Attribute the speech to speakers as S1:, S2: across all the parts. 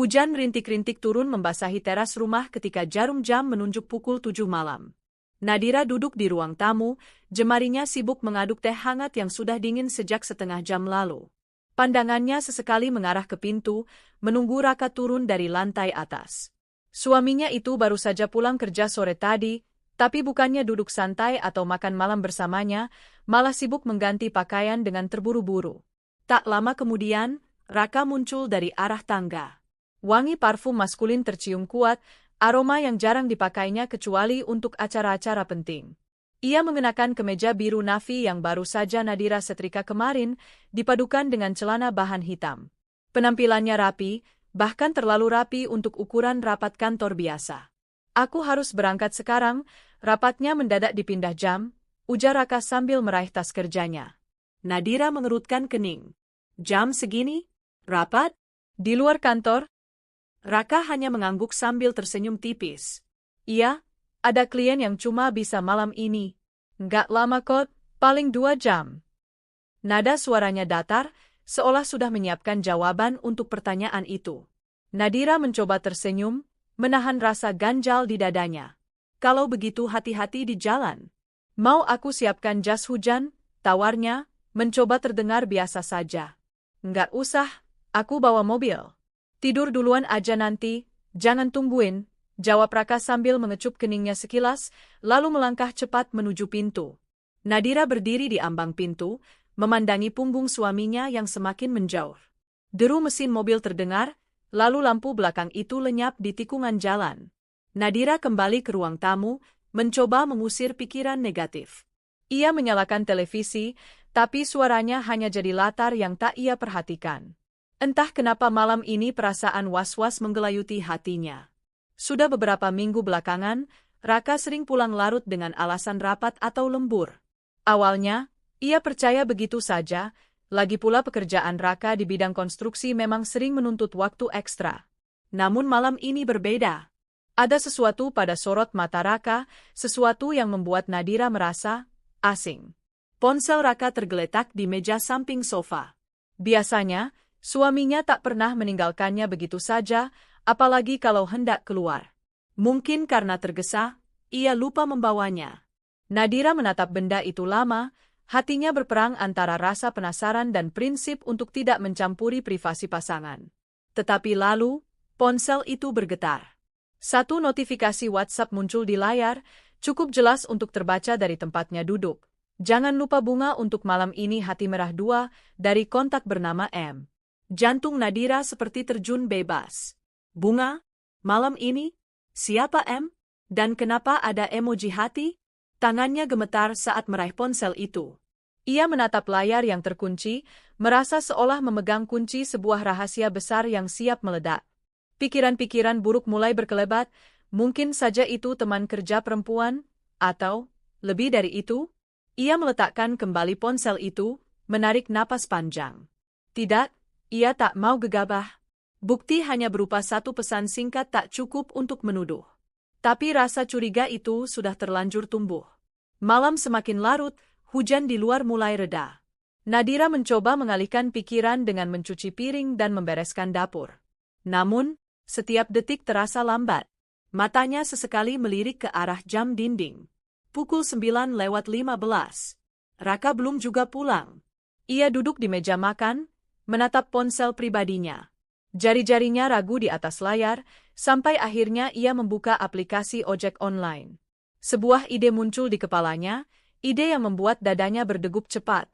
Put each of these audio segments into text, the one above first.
S1: Hujan rintik-rintik turun membasahi teras rumah ketika jarum jam menunjuk pukul 7 malam. Nadira duduk di ruang tamu, jemarinya sibuk mengaduk teh hangat yang sudah dingin sejak setengah jam lalu. Pandangannya sesekali mengarah ke pintu, menunggu Raka turun dari lantai atas. Suaminya itu baru saja pulang kerja sore tadi, tapi bukannya duduk santai atau makan malam bersamanya, malah sibuk mengganti pakaian dengan terburu-buru. Tak lama kemudian, Raka muncul dari arah tangga. Wangi parfum maskulin tercium kuat, aroma yang jarang dipakainya kecuali untuk acara-acara penting. Ia mengenakan kemeja biru navy yang baru saja Nadira setrika kemarin, dipadukan dengan celana bahan hitam. Penampilannya rapi, bahkan terlalu rapi untuk ukuran rapat kantor biasa. "Aku harus berangkat sekarang," rapatnya mendadak dipindah jam, ujar Raka sambil meraih tas kerjanya. Nadira mengerutkan kening. "Jam segini? Rapat? Di luar kantor?" Raka hanya mengangguk sambil tersenyum tipis. "Iya, ada klien yang cuma bisa malam ini. Nggak lama kok, paling 2 jam. Nada suaranya datar, seolah sudah menyiapkan jawaban untuk pertanyaan itu. Nadira mencoba tersenyum, menahan rasa ganjal di dadanya. "Kalau begitu hati-hati di jalan. Mau aku siapkan jas hujan?" tawarnya, mencoba terdengar biasa saja. "Nggak usah, aku bawa mobil. Tidur duluan aja nanti, jangan tungguin," jawab Raka sambil mengecup keningnya sekilas, lalu melangkah cepat menuju pintu. Nadira berdiri di ambang pintu, memandangi punggung suaminya yang semakin menjauh. Deru mesin mobil terdengar, lalu lampu belakang itu lenyap di tikungan jalan. Nadira kembali ke ruang tamu, mencoba mengusir pikiran negatif. Ia menyalakan televisi, tapi suaranya hanya jadi latar yang tak ia perhatikan. Entah kenapa malam ini perasaan was-was menggelayuti hatinya. Sudah beberapa minggu belakangan, Raka sering pulang larut dengan alasan rapat atau lembur. Awalnya, ia percaya begitu saja, lagi pula pekerjaan Raka di bidang konstruksi memang sering menuntut waktu ekstra. Namun malam ini berbeda. Ada sesuatu pada sorot mata Raka, sesuatu yang membuat Nadira merasa asing. Ponsel Raka tergeletak di meja samping sofa. Biasanya, suaminya tak pernah meninggalkannya begitu saja, apalagi kalau hendak keluar. Mungkin karena tergesa, ia lupa membawanya. Nadira menatap benda itu lama, hatinya berperang antara rasa penasaran dan prinsip untuk tidak mencampuri privasi pasangan. Tetapi lalu, ponsel itu bergetar. Satu notifikasi WhatsApp muncul di layar, cukup jelas untuk terbaca dari tempatnya duduk. "Jangan lupa bunga untuk malam ini, hati merah 2, dari kontak bernama M." Jantung Nadira seperti terjun bebas. "Bunga? Malam ini? Siapa M? Dan kenapa ada emoji hati?" Tangannya gemetar saat meraih ponsel itu. Ia menatap layar yang terkunci, merasa seolah memegang kunci sebuah rahasia besar yang siap meledak. Pikiran-pikiran buruk mulai berkelebat, mungkin saja itu teman kerja perempuan, atau, lebih dari itu, ia meletakkan kembali ponsel itu, menarik napas panjang. Tidak. Ia tak mau gegabah. Bukti hanya berupa satu pesan singkat tak cukup untuk menuduh. Tapi rasa curiga itu sudah terlanjur tumbuh. Malam semakin larut, hujan di luar mulai reda. Nadira mencoba mengalihkan pikiran dengan mencuci piring dan membereskan dapur. Namun, setiap detik terasa lambat. Matanya sesekali melirik ke arah jam dinding. Pukul 9:15. Raka belum juga pulang. Ia duduk di meja makan, menatap ponsel pribadinya. Jari-jarinya ragu di atas layar, sampai akhirnya ia membuka aplikasi ojek online. Sebuah ide muncul di kepalanya, ide yang membuat dadanya berdegup cepat,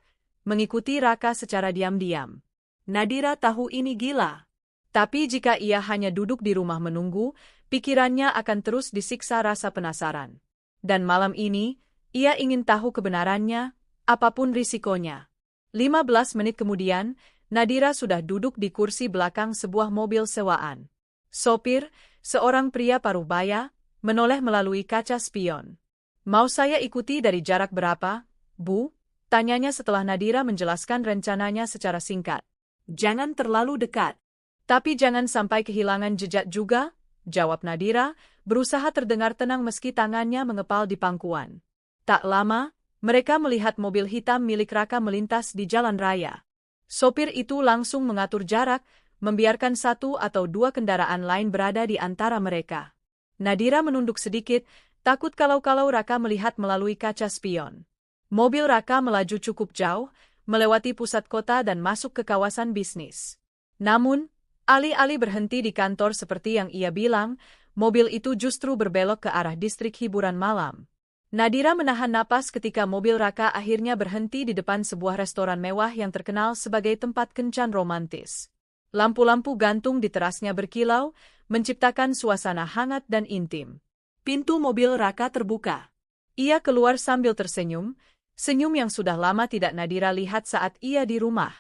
S1: mengikuti Raka secara diam-diam. Nadira tahu ini gila. Tapi jika ia hanya duduk di rumah menunggu, pikirannya akan terus disiksa rasa penasaran. Dan malam ini, ia ingin tahu kebenarannya, apapun risikonya. 15 menit kemudian, Nadira sudah duduk di kursi belakang sebuah mobil sewaan. Sopir, seorang pria parubaya, menoleh melalui kaca spion. "Mau saya ikuti dari jarak berapa, Bu?" tanyanya setelah Nadira menjelaskan rencananya secara singkat. "Jangan terlalu dekat. Tapi jangan sampai kehilangan jejak juga," jawab Nadira, berusaha terdengar tenang meski tangannya mengepal di pangkuan. Tak lama, mereka melihat mobil hitam milik Raka melintas di jalan raya. Sopir itu langsung mengatur jarak, membiarkan satu atau dua kendaraan lain berada di antara mereka. Nadira menunduk sedikit, takut kalau Raka melihat melalui kaca spion. Mobil Raka melaju cukup jauh, melewati pusat kota dan masuk ke kawasan bisnis. Namun, alih-alih berhenti di kantor seperti yang ia bilang, mobil itu justru berbelok ke arah distrik hiburan malam. Nadira menahan napas ketika mobil Raka akhirnya berhenti di depan sebuah restoran mewah yang terkenal sebagai tempat kencan romantis. Lampu-lampu gantung di terasnya berkilau, menciptakan suasana hangat dan intim. Pintu mobil Raka terbuka. Ia keluar sambil tersenyum, senyum yang sudah lama tidak Nadira lihat saat ia di rumah.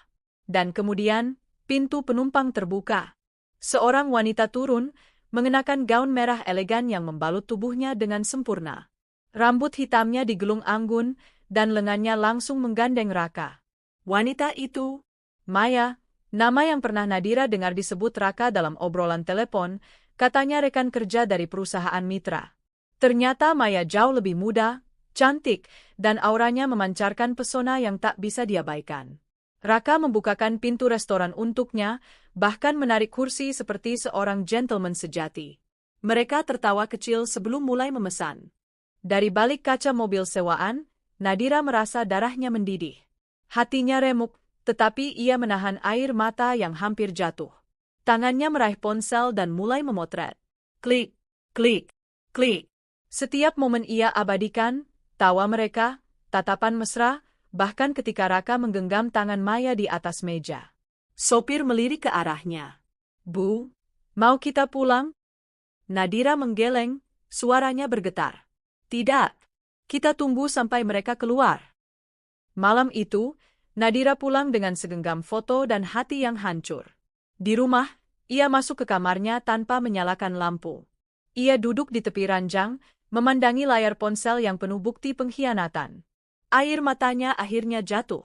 S1: Dan kemudian, pintu penumpang terbuka. Seorang wanita turun, mengenakan gaun merah elegan yang membalut tubuhnya dengan sempurna. Rambut hitamnya digelung anggun, dan lengannya langsung menggandeng Raka. Wanita itu, Maya, nama yang pernah Nadira dengar disebut Raka dalam obrolan telepon, katanya rekan kerja dari perusahaan mitra. Ternyata Maya jauh lebih muda, cantik, dan auranya memancarkan pesona yang tak bisa diabaikan. Raka membukakan pintu restoran untuknya, bahkan menarik kursi seperti seorang gentleman sejati. Mereka tertawa kecil sebelum mulai memesan. Dari balik kaca mobil sewaan, Nadira merasa darahnya mendidih. Hatinya remuk, tetapi ia menahan air mata yang hampir jatuh. Tangannya meraih ponsel dan mulai memotret. Klik, klik, klik. Setiap momen ia abadikan, tawa mereka, tatapan mesra, bahkan ketika Raka menggenggam tangan Maya di atas meja. Sopir melirik ke arahnya. Bu, mau kita pulang? Nadira menggeleng, suaranya bergetar. Tidak, kita tunggu sampai mereka keluar. Malam itu, Nadira pulang dengan segenggam foto dan hati yang hancur. Di rumah, ia masuk ke kamarnya tanpa menyalakan lampu. Ia duduk di tepi ranjang, memandangi layar ponsel yang penuh bukti pengkhianatan. Air matanya akhirnya jatuh.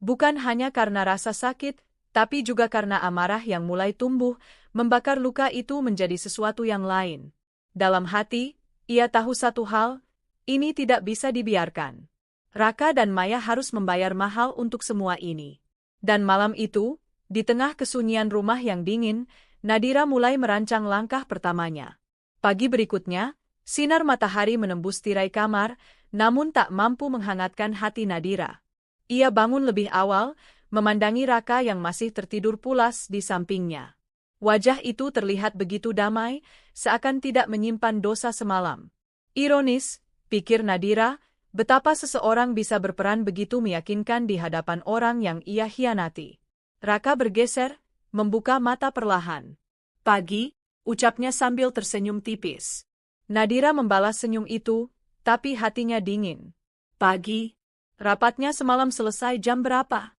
S1: Bukan hanya karena rasa sakit, tapi juga karena amarah yang mulai tumbuh, membakar luka itu menjadi sesuatu yang lain. Dalam hati, ia tahu satu hal, ini tidak bisa dibiarkan. Raka dan Maya harus membayar mahal untuk semua ini. Dan malam itu, di tengah kesunyian rumah yang dingin, Nadira mulai merancang langkah pertamanya. Pagi berikutnya, sinar matahari menembus tirai kamar, namun tak mampu menghangatkan hati Nadira. Ia bangun lebih awal, memandangi Raka yang masih tertidur pulas di sampingnya. Wajah itu terlihat begitu damai, seakan tidak menyimpan dosa semalam. Ironis, pikir Nadira, betapa seseorang bisa berperan begitu meyakinkan di hadapan orang yang ia hianati. Raka bergeser, membuka mata perlahan. Pagi, ucapnya sambil tersenyum tipis. Nadira membalas senyum itu, tapi hatinya dingin. Pagi, rapatnya semalam selesai jam berapa?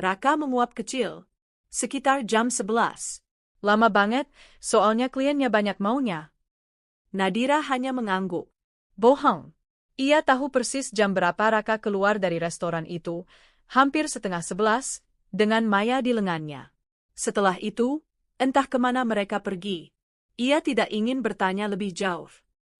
S1: Raka menguap kecil. Sekitar jam 11. Lama banget, soalnya kliennya banyak maunya. Nadira hanya mengangguk. Bohong. Ia tahu persis jam berapa Raka keluar dari restoran itu, hampir 10:30, dengan Maya di lengannya. Setelah itu, entah kemana mereka pergi. Ia tidak ingin bertanya lebih jauh.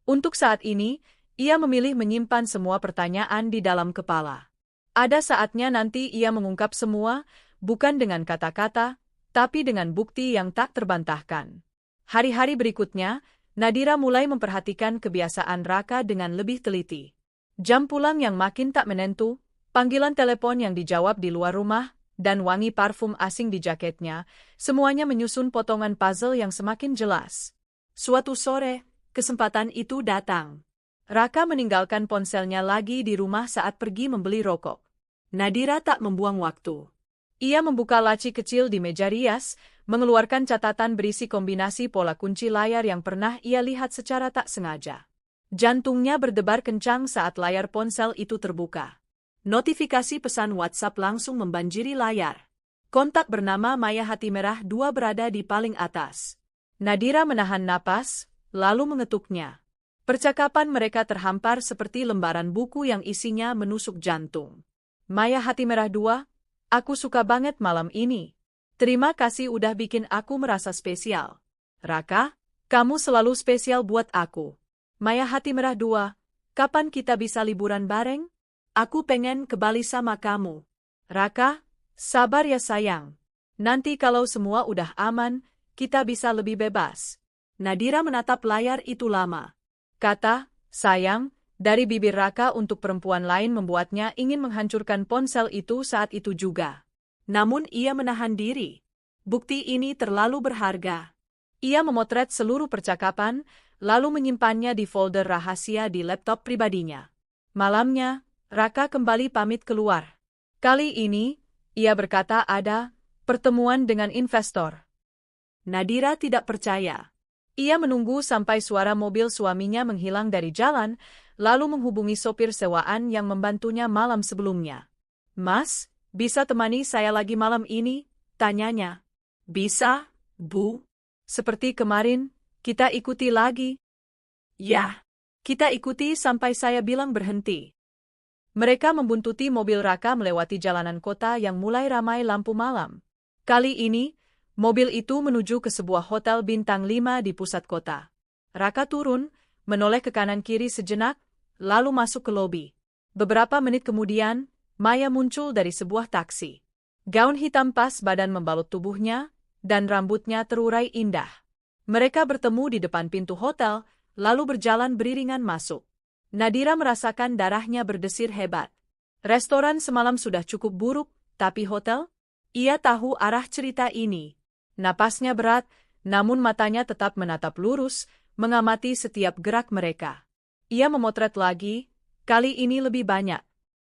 S1: Untuk saat ini, ia memilih menyimpan semua pertanyaan di dalam kepala. Ada saatnya nanti ia mengungkap semua, bukan dengan kata-kata, tapi dengan bukti yang tak terbantahkan. Hari-hari berikutnya, Nadira mulai memperhatikan kebiasaan Raka dengan lebih teliti. Jam pulang yang makin tak menentu, panggilan telepon yang dijawab di luar rumah, dan wangi parfum asing di jaketnya, semuanya menyusun potongan puzzle yang semakin jelas. Suatu sore, kesempatan itu datang. Raka meninggalkan ponselnya lagi di rumah saat pergi membeli rokok. Nadira tak membuang waktu. Ia membuka laci kecil di meja rias, mengeluarkan catatan berisi kombinasi pola kunci layar yang pernah ia lihat secara tak sengaja. Jantungnya berdebar kencang saat layar ponsel itu terbuka. Notifikasi pesan WhatsApp langsung membanjiri layar. Kontak bernama Maya Hati Merah 2 berada di paling atas. Nadira menahan napas, lalu mengetuknya. Percakapan mereka terhampar seperti lembaran buku yang isinya menusuk jantung. Maya Hati Merah 2, aku suka banget malam ini. Terima kasih udah bikin aku merasa spesial. Raka, kamu selalu spesial buat aku. Maya Hati Merah 2, kapan kita bisa liburan bareng? Aku pengen ke Bali sama kamu. Raka, sabar ya sayang. Nanti kalau semua udah aman, kita bisa lebih bebas. Nadira menatap layar itu lama. Kata, sayang, dari bibir Raka untuk perempuan lain membuatnya ingin menghancurkan ponsel itu saat itu juga. Namun ia menahan diri. Bukti ini terlalu berharga. Ia memotret seluruh percakapan, lalu menyimpannya di folder rahasia di laptop pribadinya. Malamnya, Raka kembali pamit keluar. Kali ini, ia berkata ada pertemuan dengan investor. Nadira tidak percaya. Ia menunggu sampai suara mobil suaminya menghilang dari jalan, lalu menghubungi sopir sewaan yang membantunya malam sebelumnya. Mas, bisa temani saya lagi malam ini? Tanyanya. Bisa, Bu. Seperti kemarin, kita ikuti lagi. Ya, kita ikuti sampai saya bilang berhenti. Mereka membuntuti mobil Raka melewati jalanan kota yang mulai ramai lampu malam. Kali ini, mobil itu menuju ke sebuah hotel bintang 5 di pusat kota. Raka turun, menoleh ke kanan-kiri sejenak, lalu masuk ke lobi. Beberapa menit kemudian, Maya muncul dari sebuah taksi. Gaun hitam pas badan membalut tubuhnya, dan rambutnya terurai indah. Mereka bertemu di depan pintu hotel, lalu berjalan beriringan masuk. Nadira merasakan darahnya berdesir hebat. Restoran semalam sudah cukup buruk, tapi hotel? Ia tahu arah cerita ini. Napasnya berat, namun matanya tetap menatap lurus, mengamati setiap gerak mereka. Ia memotret lagi, kali ini lebih banyak.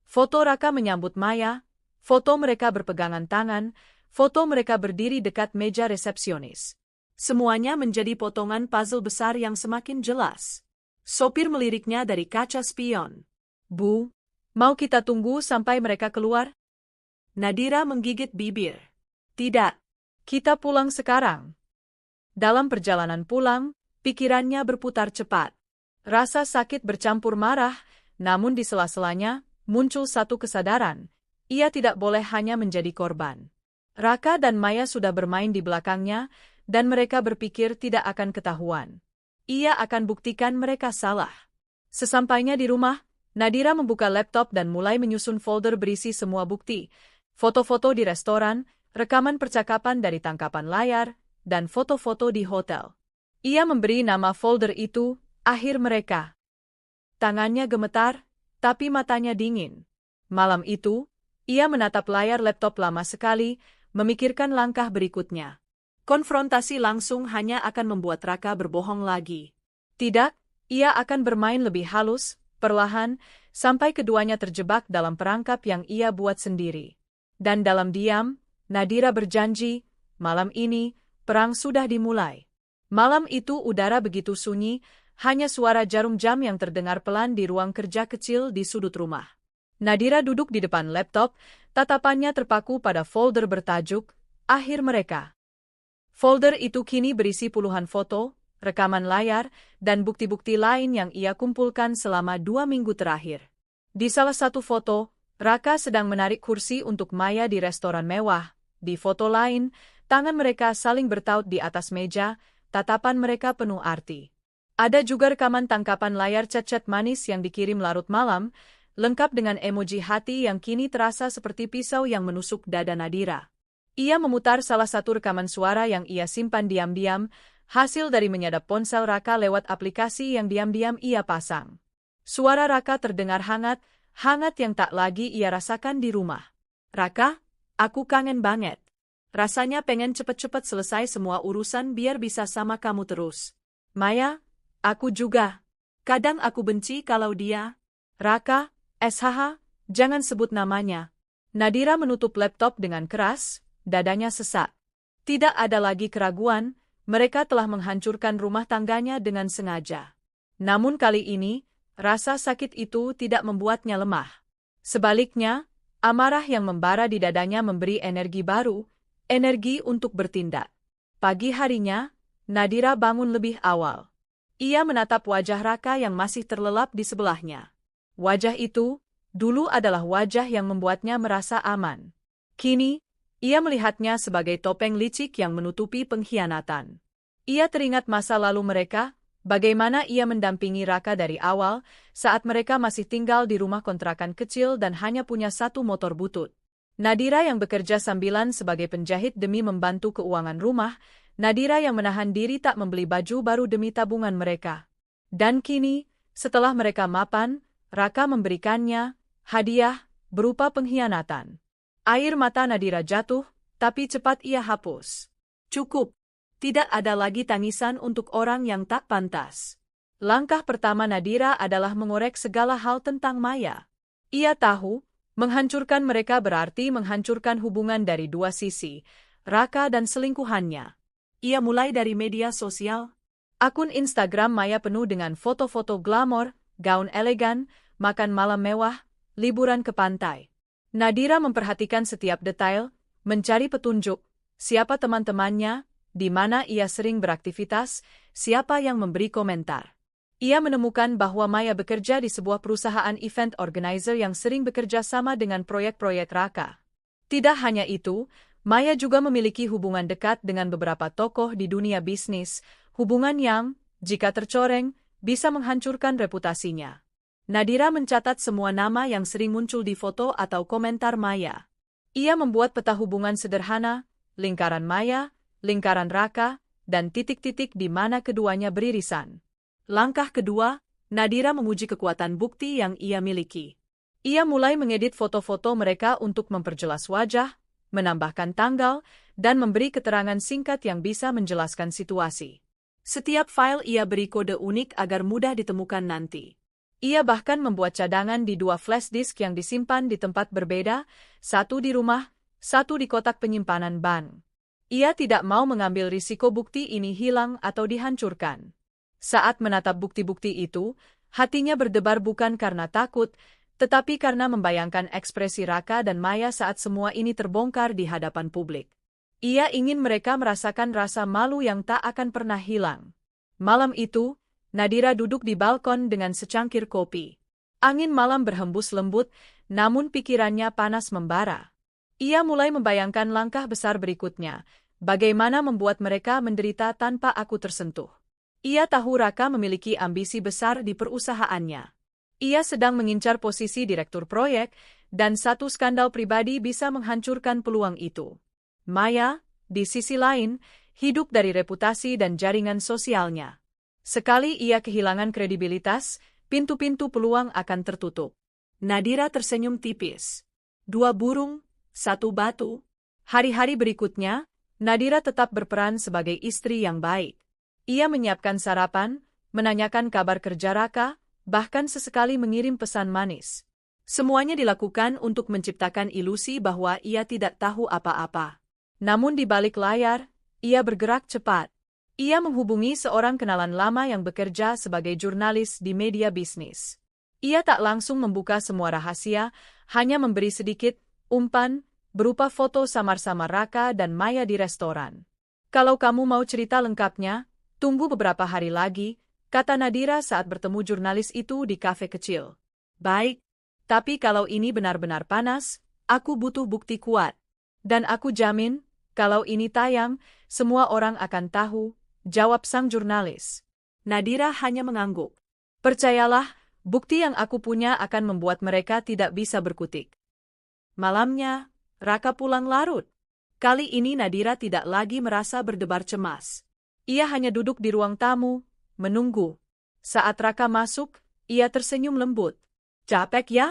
S1: Foto Raka menyambut Maya, foto mereka berpegangan tangan, foto mereka berdiri dekat meja resepsionis. Semuanya menjadi potongan puzzle besar yang semakin jelas. Sopir meliriknya dari kaca spion. Bu, mau kita tunggu sampai mereka keluar? Nadira menggigit bibir. Tidak, kita pulang sekarang. Dalam perjalanan pulang, pikirannya berputar cepat. Rasa sakit bercampur marah, namun di sela-selanya, muncul satu kesadaran. Ia tidak boleh hanya menjadi korban. Raka dan Maya sudah bermain di belakangnya, dan mereka berpikir tidak akan ketahuan. Ia akan buktikan mereka salah. Sesampainya di rumah, Nadira membuka laptop dan mulai menyusun folder berisi semua bukti. Foto-foto di restoran, rekaman percakapan dari tangkapan layar, dan foto-foto di hotel. Ia memberi nama folder itu, Akhir Mereka. Tangannya gemetar, tapi matanya dingin. Malam itu, ia menatap layar laptop lama sekali, memikirkan langkah berikutnya. Konfrontasi langsung hanya akan membuat Raka berbohong lagi. Tidak, ia akan bermain lebih halus, perlahan, sampai keduanya terjebak dalam perangkap yang ia buat sendiri. Dan dalam diam, Nadira berjanji, malam ini, perang sudah dimulai. Malam itu udara begitu sunyi, hanya suara jarum jam yang terdengar pelan di ruang kerja kecil di sudut rumah. Nadira duduk di depan laptop, tatapannya terpaku pada folder bertajuk, Akhir Mereka. Folder itu kini berisi puluhan foto, rekaman layar, dan bukti-bukti lain yang ia kumpulkan selama 2 minggu terakhir. Di salah satu foto, Raka sedang menarik kursi untuk Maya di restoran mewah. Di foto lain, tangan mereka saling bertaut di atas meja, tatapan mereka penuh arti. Ada juga rekaman tangkapan layar chat-chat manis yang dikirim larut malam, lengkap dengan emoji hati yang kini terasa seperti pisau yang menusuk dada Nadira. Ia memutar salah satu rekaman suara yang ia simpan diam-diam, hasil dari menyadap ponsel Raka lewat aplikasi yang diam-diam ia pasang. Suara Raka terdengar hangat yang tak lagi ia rasakan di rumah. Raka, aku kangen banget. Rasanya pengen cepet-cepet selesai semua urusan biar bisa sama kamu terus. Maya, aku juga. Kadang aku benci kalau dia. Raka, SHH, jangan sebut namanya. Nadira menutup laptop dengan keras, dadanya sesak. Tidak ada lagi keraguan, mereka telah menghancurkan rumah tangganya dengan sengaja. Namun kali ini, rasa sakit itu tidak membuatnya lemah. Sebaliknya, amarah yang membara di dadanya memberi energi baru, energi untuk bertindak. Pagi harinya, Nadira bangun lebih awal. Ia menatap wajah Raka yang masih terlelap di sebelahnya. Wajah itu, dulu adalah wajah yang membuatnya merasa aman. Kini, ia melihatnya sebagai topeng licik yang menutupi pengkhianatan. Ia teringat masa lalu mereka, bagaimana ia mendampingi Raka dari awal, saat mereka masih tinggal di rumah kontrakan kecil dan hanya punya satu motor butut. Nadira yang bekerja sambilan sebagai penjahit demi membantu keuangan rumah, Nadira yang menahan diri tak membeli baju baru demi tabungan mereka. Dan kini, setelah mereka mapan, Raka memberikannya hadiah berupa pengkhianatan. Air mata Nadira jatuh, tapi cepat ia hapus. Cukup. Tidak ada lagi tangisan untuk orang yang tak pantas. Langkah pertama Nadira adalah mengorek segala hal tentang Maya. Ia tahu, menghancurkan mereka berarti menghancurkan hubungan dari dua sisi, Raka dan selingkuhannya. Ia mulai dari media sosial. Akun Instagram Maya penuh dengan foto-foto glamor, gaun elegan, makan malam mewah, liburan ke pantai. Nadira memperhatikan setiap detail, mencari petunjuk, siapa teman-temannya, di mana ia sering beraktivitas, siapa yang memberi komentar. Ia menemukan bahwa Maya bekerja di sebuah perusahaan event organizer yang sering bekerja sama dengan proyek-proyek Raka. Tidak hanya itu, Maya juga memiliki hubungan dekat dengan beberapa tokoh di dunia bisnis, hubungan yang, jika tercoreng, bisa menghancurkan reputasinya. Nadira mencatat semua nama yang sering muncul di foto atau komentar Maya. Ia membuat peta hubungan sederhana, lingkaran Maya, lingkaran Raka, dan titik-titik di mana keduanya beririsan. Langkah kedua, Nadira menguji kekuatan bukti yang ia miliki. Ia mulai mengedit foto-foto mereka untuk memperjelas wajah, menambahkan tanggal, dan memberi keterangan singkat yang bisa menjelaskan situasi. Setiap file ia beri kode unik agar mudah ditemukan nanti. Ia bahkan membuat cadangan di 2 flash disk yang disimpan di tempat berbeda, satu di rumah, satu di kotak penyimpanan bank. Ia tidak mau mengambil risiko bukti ini hilang atau dihancurkan. Saat menatap bukti-bukti itu, hatinya berdebar bukan karena takut, tetapi karena membayangkan ekspresi Raka dan Maya saat semua ini terbongkar di hadapan publik. Ia ingin mereka merasakan rasa malu yang tak akan pernah hilang. Malam itu, Nadira duduk di balkon dengan secangkir kopi. Angin malam berhembus lembut, namun pikirannya panas membara. Ia mulai membayangkan langkah besar berikutnya, bagaimana membuat mereka menderita tanpa aku tersentuh. Ia tahu Raka memiliki ambisi besar di perusahaannya. Ia sedang mengincar posisi direktur proyek, dan satu skandal pribadi bisa menghancurkan peluang itu. Maya, di sisi lain, hidup dari reputasi dan jaringan sosialnya. Sekali ia kehilangan kredibilitas, pintu-pintu peluang akan tertutup. Nadira tersenyum tipis. 2 burung, 1 batu. Hari-hari berikutnya, Nadira tetap berperan sebagai istri yang baik. Ia menyiapkan sarapan, menanyakan kabar kerja Raka, bahkan sesekali mengirim pesan manis. Semuanya dilakukan untuk menciptakan ilusi bahwa ia tidak tahu apa-apa. Namun di balik layar, ia bergerak cepat. Ia menghubungi seorang kenalan lama yang bekerja sebagai jurnalis di media bisnis. Ia tak langsung membuka semua rahasia, hanya memberi sedikit umpan, berupa foto samar-samar Raka dan Maya di restoran. Kalau kamu mau cerita lengkapnya, tunggu beberapa hari lagi, kata Nadira saat bertemu jurnalis itu di kafe kecil. Baik, tapi kalau ini benar-benar panas, aku butuh bukti kuat. Dan aku jamin, kalau ini tayang, semua orang akan tahu, jawab sang jurnalis. Nadira hanya mengangguk. Percayalah, bukti yang aku punya akan membuat mereka tidak bisa berkutik. Malamnya, Raka pulang larut. Kali ini Nadira tidak lagi merasa berdebar cemas. Ia hanya duduk di ruang tamu, menunggu. Saat Raka masuk, ia tersenyum lembut. Capek ya?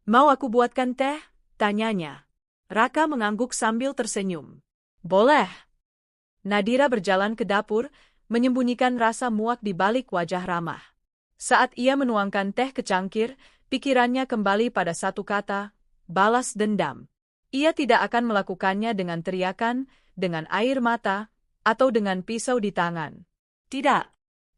S1: Mau aku buatkan teh? Tanyanya. Raka mengangguk sambil tersenyum. Boleh. Nadira berjalan ke dapur, menyembunyikan rasa muak di balik wajah ramah. Saat ia menuangkan teh ke cangkir, pikirannya kembali pada satu kata, balas dendam. Ia tidak akan melakukannya dengan teriakan, dengan air mata, atau dengan pisau di tangan. Tidak.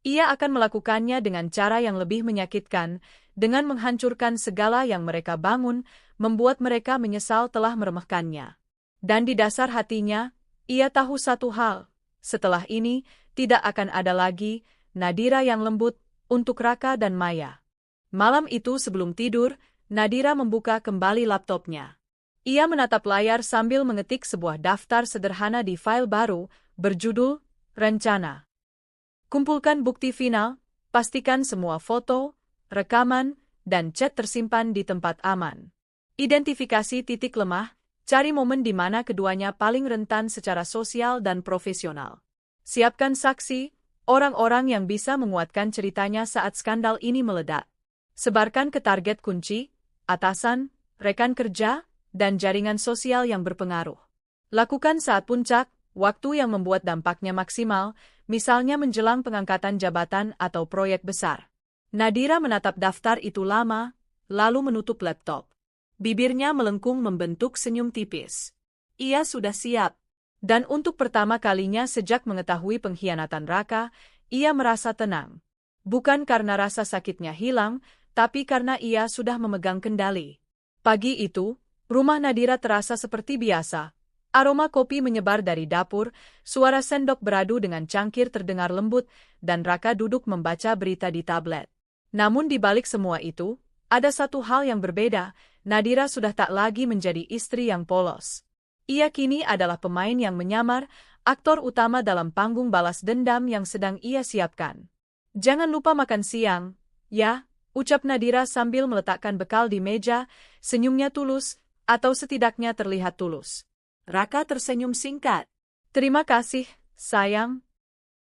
S1: Ia akan melakukannya dengan cara yang lebih menyakitkan, dengan menghancurkan segala yang mereka bangun, membuat mereka menyesal telah meremehkannya. Dan di dasar hatinya, ia tahu satu hal. Setelah ini, tidak akan ada lagi Nadira yang lembut untuk Raka dan Maya. Malam itu sebelum tidur, Nadira membuka kembali laptopnya. Ia menatap layar sambil mengetik sebuah daftar sederhana di file baru, berjudul, Rencana. Kumpulkan bukti final, pastikan semua foto, rekaman, dan chat tersimpan di tempat aman. Identifikasi titik lemah, Cari momen di mana keduanya paling rentan secara sosial dan profesional. Siapkan saksi, orang-orang yang bisa menguatkan ceritanya saat skandal ini meledak. Sebarkan ke target kunci, atasan, rekan kerja, dan jaringan sosial yang berpengaruh. Lakukan saat puncak, waktu yang membuat dampaknya maksimal, misalnya menjelang pengangkatan jabatan atau proyek besar. Nadira menatap daftar itu lama, lalu menutup laptop. Bibirnya melengkung membentuk senyum tipis. Ia sudah siap. Dan untuk pertama kalinya sejak mengetahui pengkhianatan Raka, ia merasa tenang. Bukan karena rasa sakitnya hilang, tapi karena ia sudah memegang kendali. Pagi itu, rumah Nadira terasa seperti biasa. Aroma kopi menyebar dari dapur, suara sendok beradu dengan cangkir terdengar lembut, dan Raka duduk membaca berita di tablet. Namun di balik semua itu, ada satu hal yang berbeda. Nadira sudah tak lagi menjadi istri yang polos. Ia kini adalah pemain yang menyamar, aktor utama dalam panggung balas dendam yang sedang ia siapkan. Jangan lupa makan siang, ya, ucap Nadira sambil meletakkan bekal di meja, senyumnya tulus, atau setidaknya terlihat tulus. Raka tersenyum singkat. Terima kasih, sayang.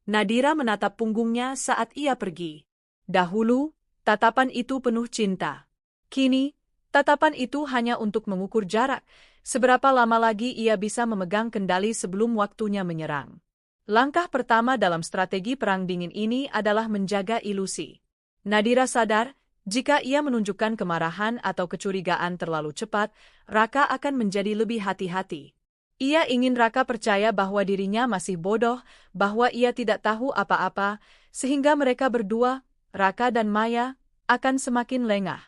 S1: Nadira menatap punggungnya saat ia pergi. Dahulu, tatapan itu penuh cinta. Kini, tatapan itu hanya untuk mengukur jarak, seberapa lama lagi ia bisa memegang kendali sebelum waktunya menyerang. Langkah pertama dalam strategi perang dingin ini adalah menjaga ilusi. Nadira sadar, jika ia menunjukkan kemarahan atau kecurigaan terlalu cepat, Raka akan menjadi lebih hati-hati. Ia ingin Raka percaya bahwa dirinya masih bodoh, bahwa ia tidak tahu apa-apa, sehingga mereka berdua, Raka dan Maya, akan semakin lengah.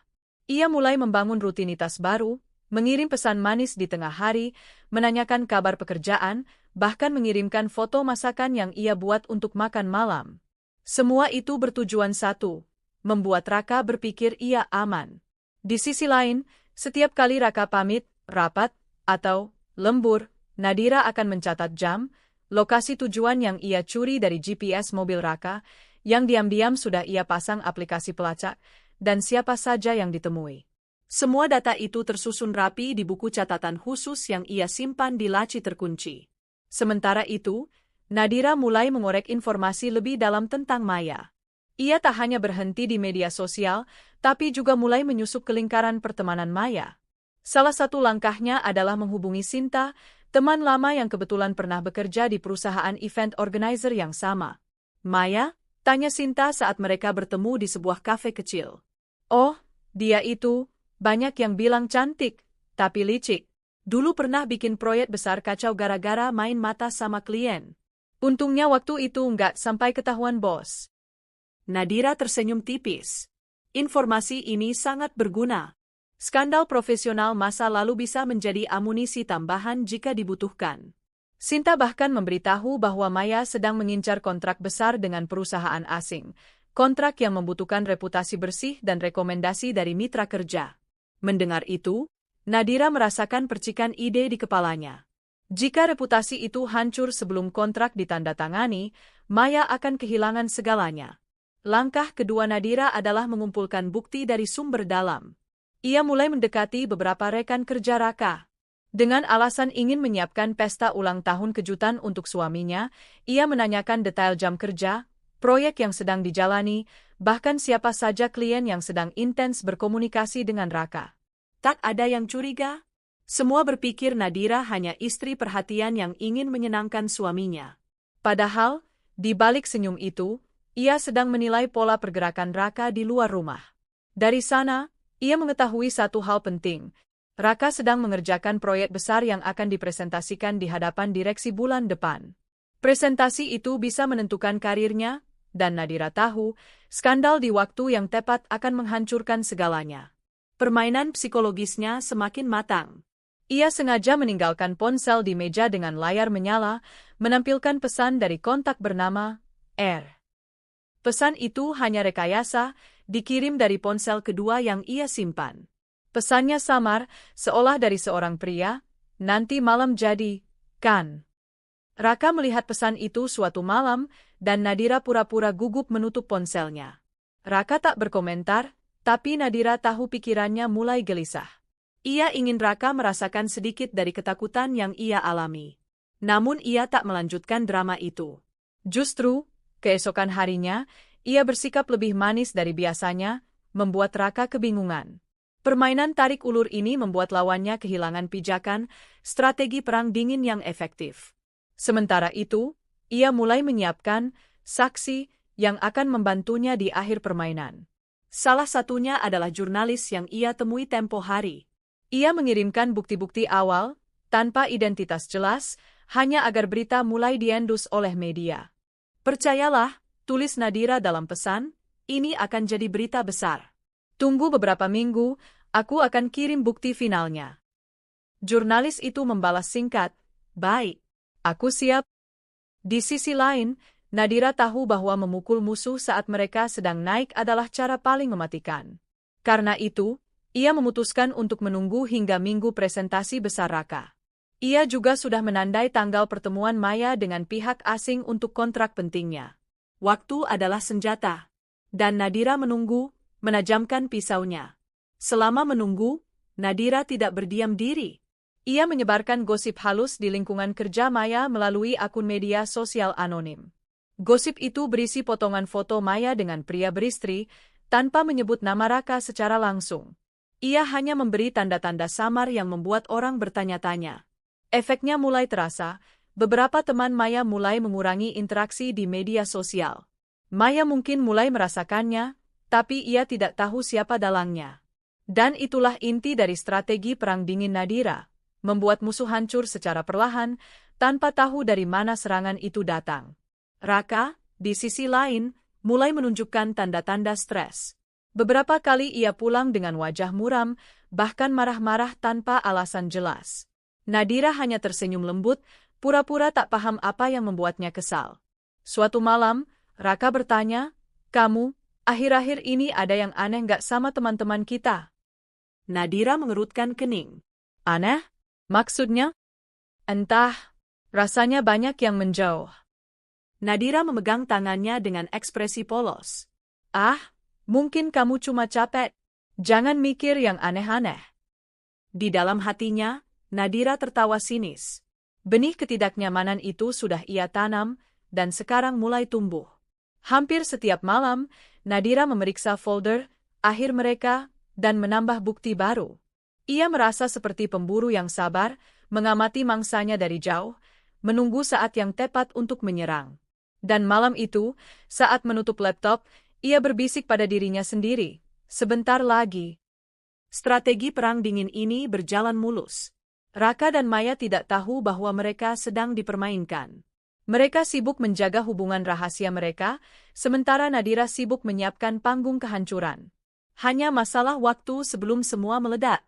S1: Ia mulai membangun rutinitas baru, mengirim pesan manis di tengah hari, menanyakan kabar pekerjaan, bahkan mengirimkan foto masakan yang ia buat untuk makan malam. Semua itu bertujuan satu, membuat Raka berpikir ia aman. Di sisi lain, setiap kali Raka pamit, rapat, atau lembur, Nadira akan mencatat jam, lokasi tujuan yang ia curi dari GPS mobil Raka, yang diam-diam sudah ia pasang aplikasi pelacak, dan siapa saja yang ditemui. Semua data itu tersusun rapi di buku catatan khusus yang ia simpan di laci terkunci. Sementara itu, Nadira mulai mengorek informasi lebih dalam tentang Maya. Ia tak hanya berhenti di media sosial, tapi juga mulai menyusup ke lingkaran pertemanan Maya. Salah satu langkahnya adalah menghubungi Sinta, teman lama yang kebetulan pernah bekerja di perusahaan event organizer yang sama. Maya? Tanya Sinta saat mereka bertemu di sebuah kafe kecil. Oh, dia itu, banyak yang bilang cantik, tapi licik. Dulu pernah bikin proyek besar kacau gara-gara main mata sama klien. Untungnya waktu itu nggak sampai ketahuan bos. Nadira tersenyum tipis. Informasi ini sangat berguna. Skandal profesional masa lalu bisa menjadi amunisi tambahan jika dibutuhkan. Sinta bahkan memberitahu bahwa Maya sedang mengincar kontrak besar dengan perusahaan asing. Kontrak yang membutuhkan reputasi bersih dan rekomendasi dari mitra kerja. Mendengar itu, Nadira merasakan percikan ide di kepalanya. Jika reputasi itu hancur sebelum kontrak ditandatangani, Maya akan kehilangan segalanya. Langkah kedua Nadira adalah mengumpulkan bukti dari sumber dalam. Ia mulai mendekati beberapa rekan kerja Raka. Dengan alasan ingin menyiapkan pesta ulang tahun kejutan untuk suaminya, ia menanyakan detail jam kerja, proyek yang sedang dijalani, bahkan siapa saja klien yang sedang intens berkomunikasi dengan Raka. Tak ada yang curiga. Semua berpikir Nadira hanya istri perhatian yang ingin menyenangkan suaminya. Padahal, di balik senyum itu, ia sedang menilai pola pergerakan Raka di luar rumah. Dari sana, ia mengetahui satu hal penting. Raka sedang mengerjakan proyek besar yang akan dipresentasikan di hadapan direksi bulan depan. Presentasi itu bisa menentukan karirnya, dan Nadira tahu, skandal di waktu yang tepat akan menghancurkan segalanya. Permainan psikologisnya semakin matang. Ia sengaja meninggalkan ponsel di meja dengan layar menyala, menampilkan pesan dari kontak bernama R. Pesan itu hanya rekayasa, dikirim dari ponsel kedua yang ia simpan. Pesannya samar, seolah dari seorang pria, nanti malam jadi, kan? Raka melihat pesan itu suatu malam, dan Nadira pura-pura gugup menutup ponselnya. Raka tak berkomentar, tapi Nadira tahu pikirannya mulai gelisah. Ia ingin Raka merasakan sedikit dari ketakutan yang ia alami. Namun ia tak melanjutkan drama itu. Justru, keesokan harinya, ia bersikap lebih manis dari biasanya, membuat Raka kebingungan. Permainan tarik ulur ini membuat lawannya kehilangan pijakan, strategi perang dingin yang efektif. Sementara itu, ia mulai menyiapkan saksi yang akan membantunya di akhir permainan. Salah satunya adalah jurnalis yang ia temui tempo hari. Ia mengirimkan bukti-bukti awal, tanpa identitas jelas, hanya agar berita mulai diendus oleh media. Percayalah, tulis Nadira dalam pesan, ini akan jadi berita besar. Tunggu beberapa minggu, aku akan kirim bukti finalnya. Jurnalis itu membalas singkat, baik, aku siap. Di sisi lain, Nadira tahu bahwa memukul musuh saat mereka sedang naik adalah cara paling mematikan. Karena itu, ia memutuskan untuk menunggu hingga minggu presentasi besar Raka. Ia juga sudah menandai tanggal pertemuan Maya dengan pihak asing untuk kontrak pentingnya. Waktu adalah senjata. Dan Nadira menunggu, menajamkan pisaunya. Selama menunggu, Nadira tidak berdiam diri. Ia menyebarkan gosip halus di lingkungan kerja Maya melalui akun media sosial anonim. Gosip itu berisi potongan foto Maya dengan pria beristri, tanpa menyebut nama Raka secara langsung. Ia hanya memberi tanda-tanda samar yang membuat orang bertanya-tanya. Efeknya mulai terasa, beberapa teman Maya mulai mengurangi interaksi di media sosial. Maya mungkin mulai merasakannya, tapi ia tidak tahu siapa dalangnya. Dan itulah inti dari strategi perang dingin Nadira, membuat musuh hancur secara perlahan, tanpa tahu dari mana serangan itu datang. Raka, di sisi lain, mulai menunjukkan tanda-tanda stres. Beberapa kali ia pulang dengan wajah muram, bahkan marah-marah tanpa alasan jelas. Nadira hanya tersenyum lembut, pura-pura tak paham apa yang membuatnya kesal. Suatu malam, Raka bertanya, kamu, akhir-akhir ini ada yang aneh nggak sama teman-teman kita? Nadira mengerutkan kening. Aneh? Maksudnya? Entah, rasanya banyak yang menjauh. Nadira memegang tangannya dengan ekspresi polos. Ah, mungkin kamu cuma capek. Jangan mikir yang aneh-aneh. Di dalam hatinya, Nadira tertawa sinis. Benih ketidaknyamanan itu sudah ia tanam, dan sekarang mulai tumbuh. Hampir setiap malam, Nadira memeriksa folder akhir mereka dan menambah bukti baru. Ia merasa seperti pemburu yang sabar, mengamati mangsanya dari jauh, menunggu saat yang tepat untuk menyerang. Dan malam itu, saat menutup laptop, ia berbisik pada dirinya sendiri, sebentar lagi. Strategi perang dingin ini berjalan mulus. Raka dan Maya tidak tahu bahwa mereka sedang dipermainkan. Mereka sibuk menjaga hubungan rahasia mereka, sementara Nadira sibuk menyiapkan panggung kehancuran. Hanya masalah waktu sebelum semua meledak.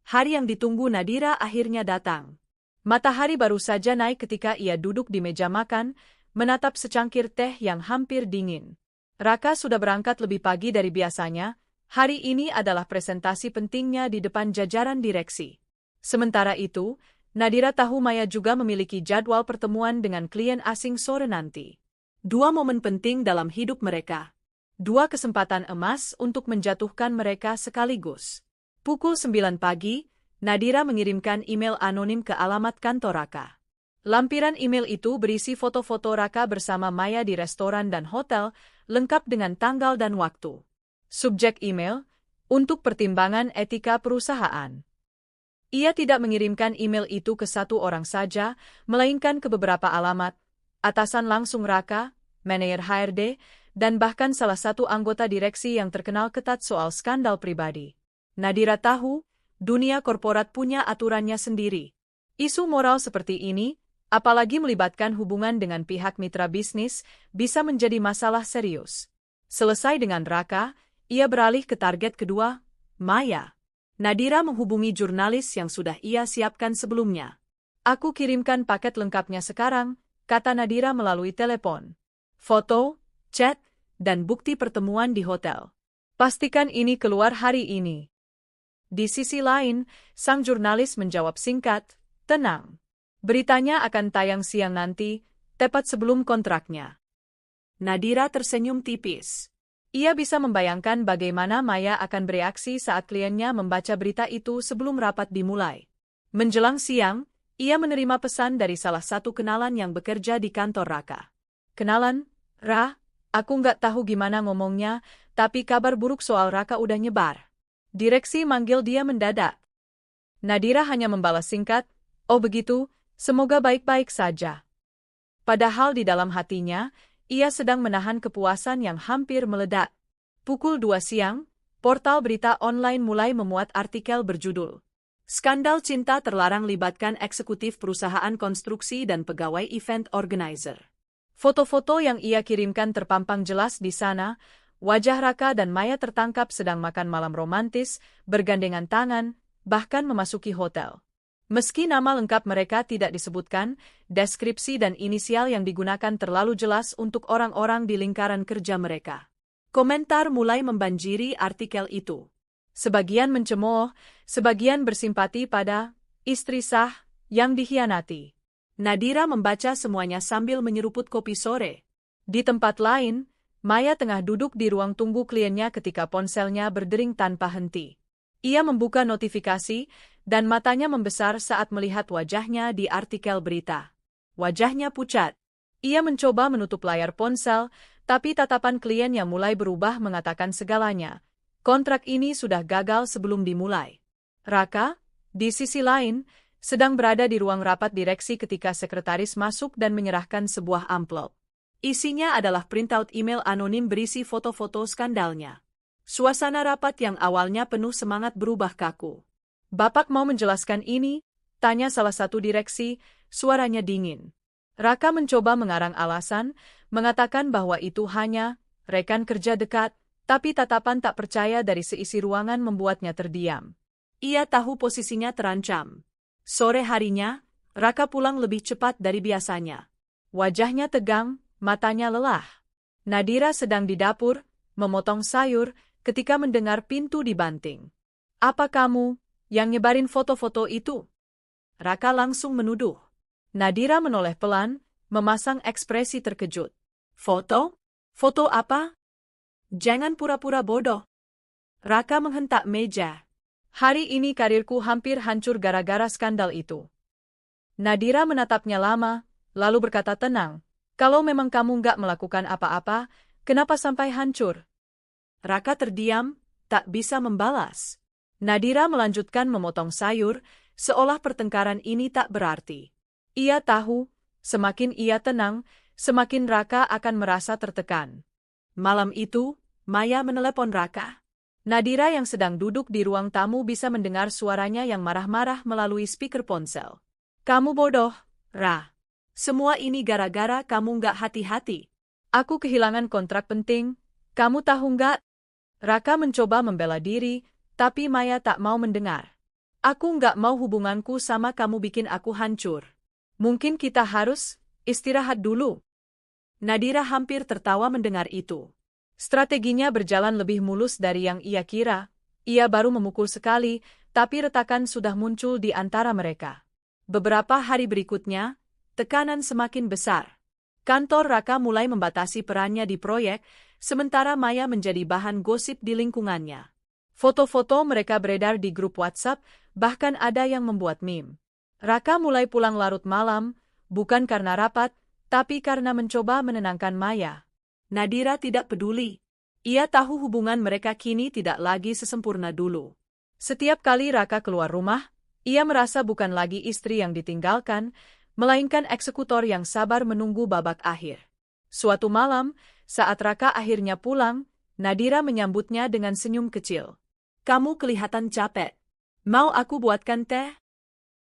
S1: Hari yang ditunggu Nadira akhirnya datang. Matahari baru saja naik ketika ia duduk di meja makan, menatap secangkir teh yang hampir dingin. Raka sudah berangkat lebih pagi dari biasanya, hari ini adalah presentasi pentingnya di depan jajaran direksi. Sementara itu, Nadira tahu Maya juga memiliki jadwal pertemuan dengan klien asing sore nanti. Dua momen penting dalam hidup mereka. Dua kesempatan emas untuk menjatuhkan mereka sekaligus. Pukul 9 pagi, Nadira mengirimkan email anonim ke alamat kantor Raka. Lampiran email itu berisi foto-foto Raka bersama Maya di restoran dan hotel, lengkap dengan tanggal dan waktu. Subjek email, untuk pertimbangan etika perusahaan. Ia tidak mengirimkan email itu ke satu orang saja, melainkan ke beberapa alamat, atasan langsung Raka, manajer HRD, dan bahkan salah satu anggota direksi yang terkenal ketat soal skandal pribadi. Nadira tahu, dunia korporat punya aturannya sendiri. Isu moral seperti ini, apalagi melibatkan hubungan dengan pihak mitra bisnis, bisa menjadi masalah serius. Selesai dengan Raka, ia beralih ke target kedua, Maya. Nadira menghubungi jurnalis yang sudah ia siapkan sebelumnya. Aku kirimkan paket lengkapnya sekarang, kata Nadira melalui telepon. Foto, chat, dan bukti pertemuan di hotel. Pastikan ini keluar hari ini. Di sisi lain, sang jurnalis menjawab singkat, tenang. Beritanya akan tayang siang nanti, tepat sebelum kontraknya. Nadira tersenyum tipis. Ia bisa membayangkan bagaimana Maya akan bereaksi saat kliennya membaca berita itu sebelum rapat dimulai. Menjelang siang, ia menerima pesan dari salah satu kenalan yang bekerja di kantor Raka. "Kenalan, Ra, aku nggak tahu gimana ngomongnya, tapi kabar buruk soal Raka udah nyebar." Direksi manggil dia mendadak. Nadira hanya membalas singkat, "Oh begitu, semoga baik-baik saja." Padahal di dalam hatinya, ia sedang menahan kepuasan yang hampir meledak. Pukul 2 siang, portal berita online mulai memuat artikel berjudul "Skandal Cinta Terlarang Libatkan Eksekutif Perusahaan Konstruksi dan Pegawai Event Organizer." Foto-foto yang ia kirimkan terpampang jelas di sana. Wajah Raka dan Maya tertangkap sedang makan malam romantis, bergandengan tangan, bahkan memasuki hotel. Meski nama lengkap mereka tidak disebutkan, deskripsi dan inisial yang digunakan terlalu jelas untuk orang-orang di lingkaran kerja mereka. Komentar mulai membanjiri artikel itu. Sebagian mencemooh, sebagian bersimpati pada istri sah yang dikhianati. Nadira membaca semuanya sambil menyeruput kopi sore. Di tempat lain, Maya tengah duduk di ruang tunggu kliennya ketika ponselnya berdering tanpa henti. Ia membuka notifikasi, dan matanya membesar saat melihat wajahnya di artikel berita. Wajahnya pucat. Ia mencoba menutup layar ponsel, tapi tatapan kliennya mulai berubah mengatakan segalanya. Kontrak ini sudah gagal sebelum dimulai. Raka, di sisi lain, sedang berada di ruang rapat direksi ketika sekretaris masuk dan menyerahkan sebuah amplop. Isinya adalah printout email anonim berisi foto-foto skandalnya. Suasana rapat yang awalnya penuh semangat berubah kaku. "Bapak mau menjelaskan ini?" tanya salah satu direksi, suaranya dingin. Raka mencoba mengarang alasan, mengatakan bahwa itu hanya rekan kerja dekat, tapi tatapan tak percaya dari seisi ruangan membuatnya terdiam. Ia tahu posisinya terancam. Sore harinya, Raka pulang lebih cepat dari biasanya. Wajahnya tegang, matanya lelah. Nadira sedang di dapur, memotong sayur, ketika mendengar pintu dibanting. "Apa kamu yang nyebarin foto-foto itu?" Raka langsung menuduh. Nadira menoleh pelan, memasang ekspresi terkejut. "Foto? Foto apa? Jangan pura-pura bodoh." Raka menghentak meja. "Hari ini karirku hampir hancur gara-gara skandal itu." Nadira menatapnya lama, lalu berkata tenang, "Kalau memang kamu nggak melakukan apa-apa, kenapa sampai hancur?" Raka terdiam, tak bisa membalas. Nadira melanjutkan memotong sayur, seolah pertengkaran ini tak berarti. Ia tahu, semakin ia tenang, semakin Raka akan merasa tertekan. Malam itu, Maya menelepon Raka. Nadira yang sedang duduk di ruang tamu bisa mendengar suaranya yang marah-marah melalui speaker ponsel. "Kamu bodoh, Ra. Semua ini gara-gara kamu nggak hati-hati. Aku kehilangan kontrak penting, kamu tahu nggak?" Raka mencoba membela diri, tapi Maya tak mau mendengar. "Aku nggak mau hubunganku sama kamu bikin aku hancur. Mungkin kita harus istirahat dulu." Nadira hampir tertawa mendengar itu. Strateginya berjalan lebih mulus dari yang ia kira. Ia baru memukul sekali, tapi retakan sudah muncul di antara mereka. Beberapa hari berikutnya, tekanan semakin besar. Kantor Raka mulai membatasi perannya di proyek, sementara Maya menjadi bahan gosip di lingkungannya. Foto-foto mereka beredar di grup WhatsApp, bahkan ada yang membuat meme. Raka mulai pulang larut malam, bukan karena rapat, tapi karena mencoba menenangkan Maya. Nadira tidak peduli. Ia tahu hubungan mereka kini tidak lagi sesempurna dulu. Setiap kali Raka keluar rumah, ia merasa bukan lagi istri yang ditinggalkan, melainkan eksekutor yang sabar menunggu babak akhir. Suatu malam, saat Raka akhirnya pulang, Nadira menyambutnya dengan senyum kecil. "Kamu kelihatan capek. Mau aku buatkan teh?"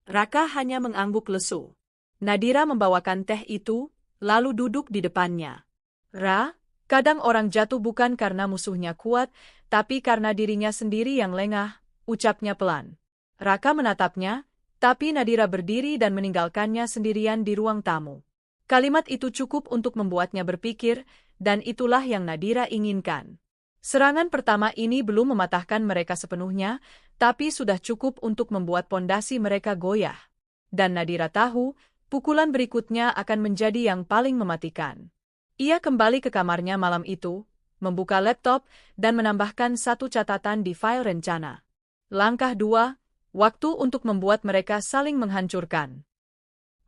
S1: Raka hanya mengangguk lesu. Nadira membawakan teh itu, lalu duduk di depannya. "Ra, kadang orang jatuh bukan karena musuhnya kuat, tapi karena dirinya sendiri yang lengah," ucapnya pelan. Raka menatapnya, tapi Nadira berdiri dan meninggalkannya sendirian di ruang tamu. Kalimat itu cukup untuk membuatnya berpikir, dan itulah yang Nadira inginkan. Serangan pertama ini belum mematahkan mereka sepenuhnya, tapi sudah cukup untuk membuat pondasi mereka goyah. Dan Nadira tahu, pukulan berikutnya akan menjadi yang paling mematikan. Ia kembali ke kamarnya malam itu, membuka laptop, dan menambahkan satu catatan di file rencana. Langkah 2, waktu untuk membuat mereka saling menghancurkan.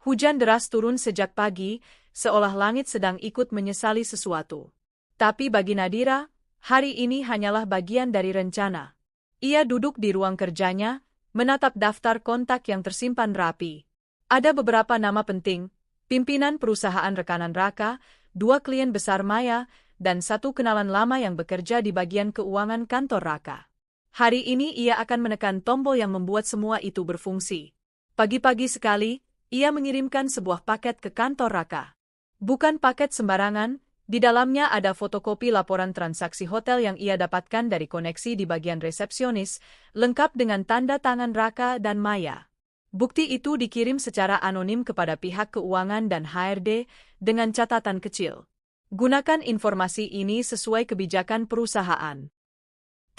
S1: Hujan deras turun sejak pagi, seolah langit sedang ikut menyesali sesuatu. Tapi bagi Nadira, hari ini hanyalah bagian dari rencana. Ia duduk di ruang kerjanya, menatap daftar kontak yang tersimpan rapi. Ada beberapa nama penting, pimpinan perusahaan rekanan Raka, 2 klien besar Maya, dan 1 kenalan lama yang bekerja di bagian keuangan kantor Raka. Hari ini ia akan menekan tombol yang membuat semua itu berfungsi. Pagi-pagi sekali, ia mengirimkan sebuah paket ke kantor Raka. Bukan paket sembarangan, di dalamnya ada fotokopi laporan transaksi hotel yang ia dapatkan dari koneksi di bagian resepsionis, lengkap dengan tanda tangan Raka dan Maya. Bukti itu dikirim secara anonim kepada pihak keuangan dan HRD dengan catatan kecil. Gunakan informasi ini sesuai kebijakan perusahaan.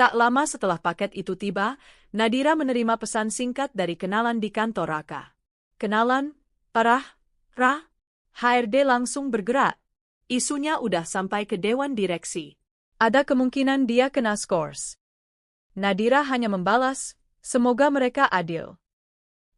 S1: Tak lama setelah paket itu tiba, Nadira menerima pesan singkat dari kenalan di kantor Raka. Kenalan, parah, HRD langsung bergerak. Isunya udah sampai ke dewan direksi. Ada kemungkinan dia kena skors. Nadira hanya membalas, semoga mereka adil.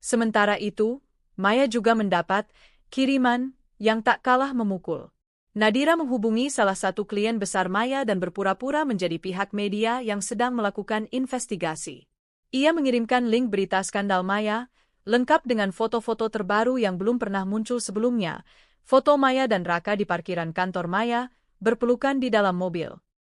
S1: Sementara itu, Maya juga mendapat kiriman yang tak kalah memukul. Nadira menghubungi salah satu klien besar Maya dan berpura-pura menjadi pihak media yang sedang melakukan investigasi. Ia mengirimkan link berita skandal Maya, lengkap dengan foto-foto terbaru yang belum pernah muncul sebelumnya. Foto Maya dan Raka di parkiran kantor Maya, berpelukan di dalam mobil.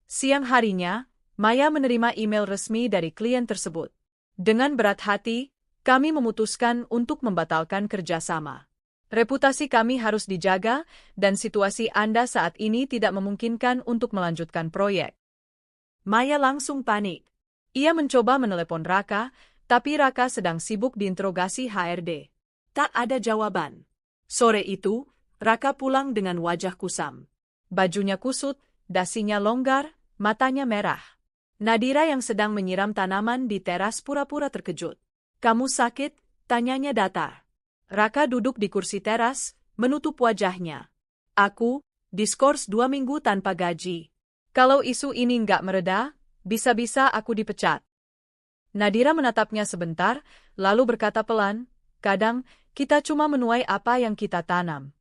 S1: Siang harinya, Maya menerima email resmi dari klien tersebut. Dengan berat hati, kami memutuskan untuk membatalkan kerjasama. Reputasi kami harus dijaga, dan situasi Anda saat ini tidak memungkinkan untuk melanjutkan proyek. Maya langsung panik. Ia mencoba menelepon Raka, tapi Raka sedang sibuk diinterogasi HRD. Tak ada jawaban. Sore itu, Raka pulang dengan wajah kusam. Bajunya kusut, dasinya longgar, matanya merah. Nadira yang sedang menyiram tanaman di teras pura-pura terkejut. "Kamu sakit?" tanyanya datar. Raka duduk di kursi teras, menutup wajahnya. "Aku, diskors 2 minggu tanpa gaji. Kalau isu ini nggak mereda, bisa-bisa aku dipecat." Nadira menatapnya sebentar, lalu berkata pelan, "Kadang, kita cuma menuai apa yang kita tanam."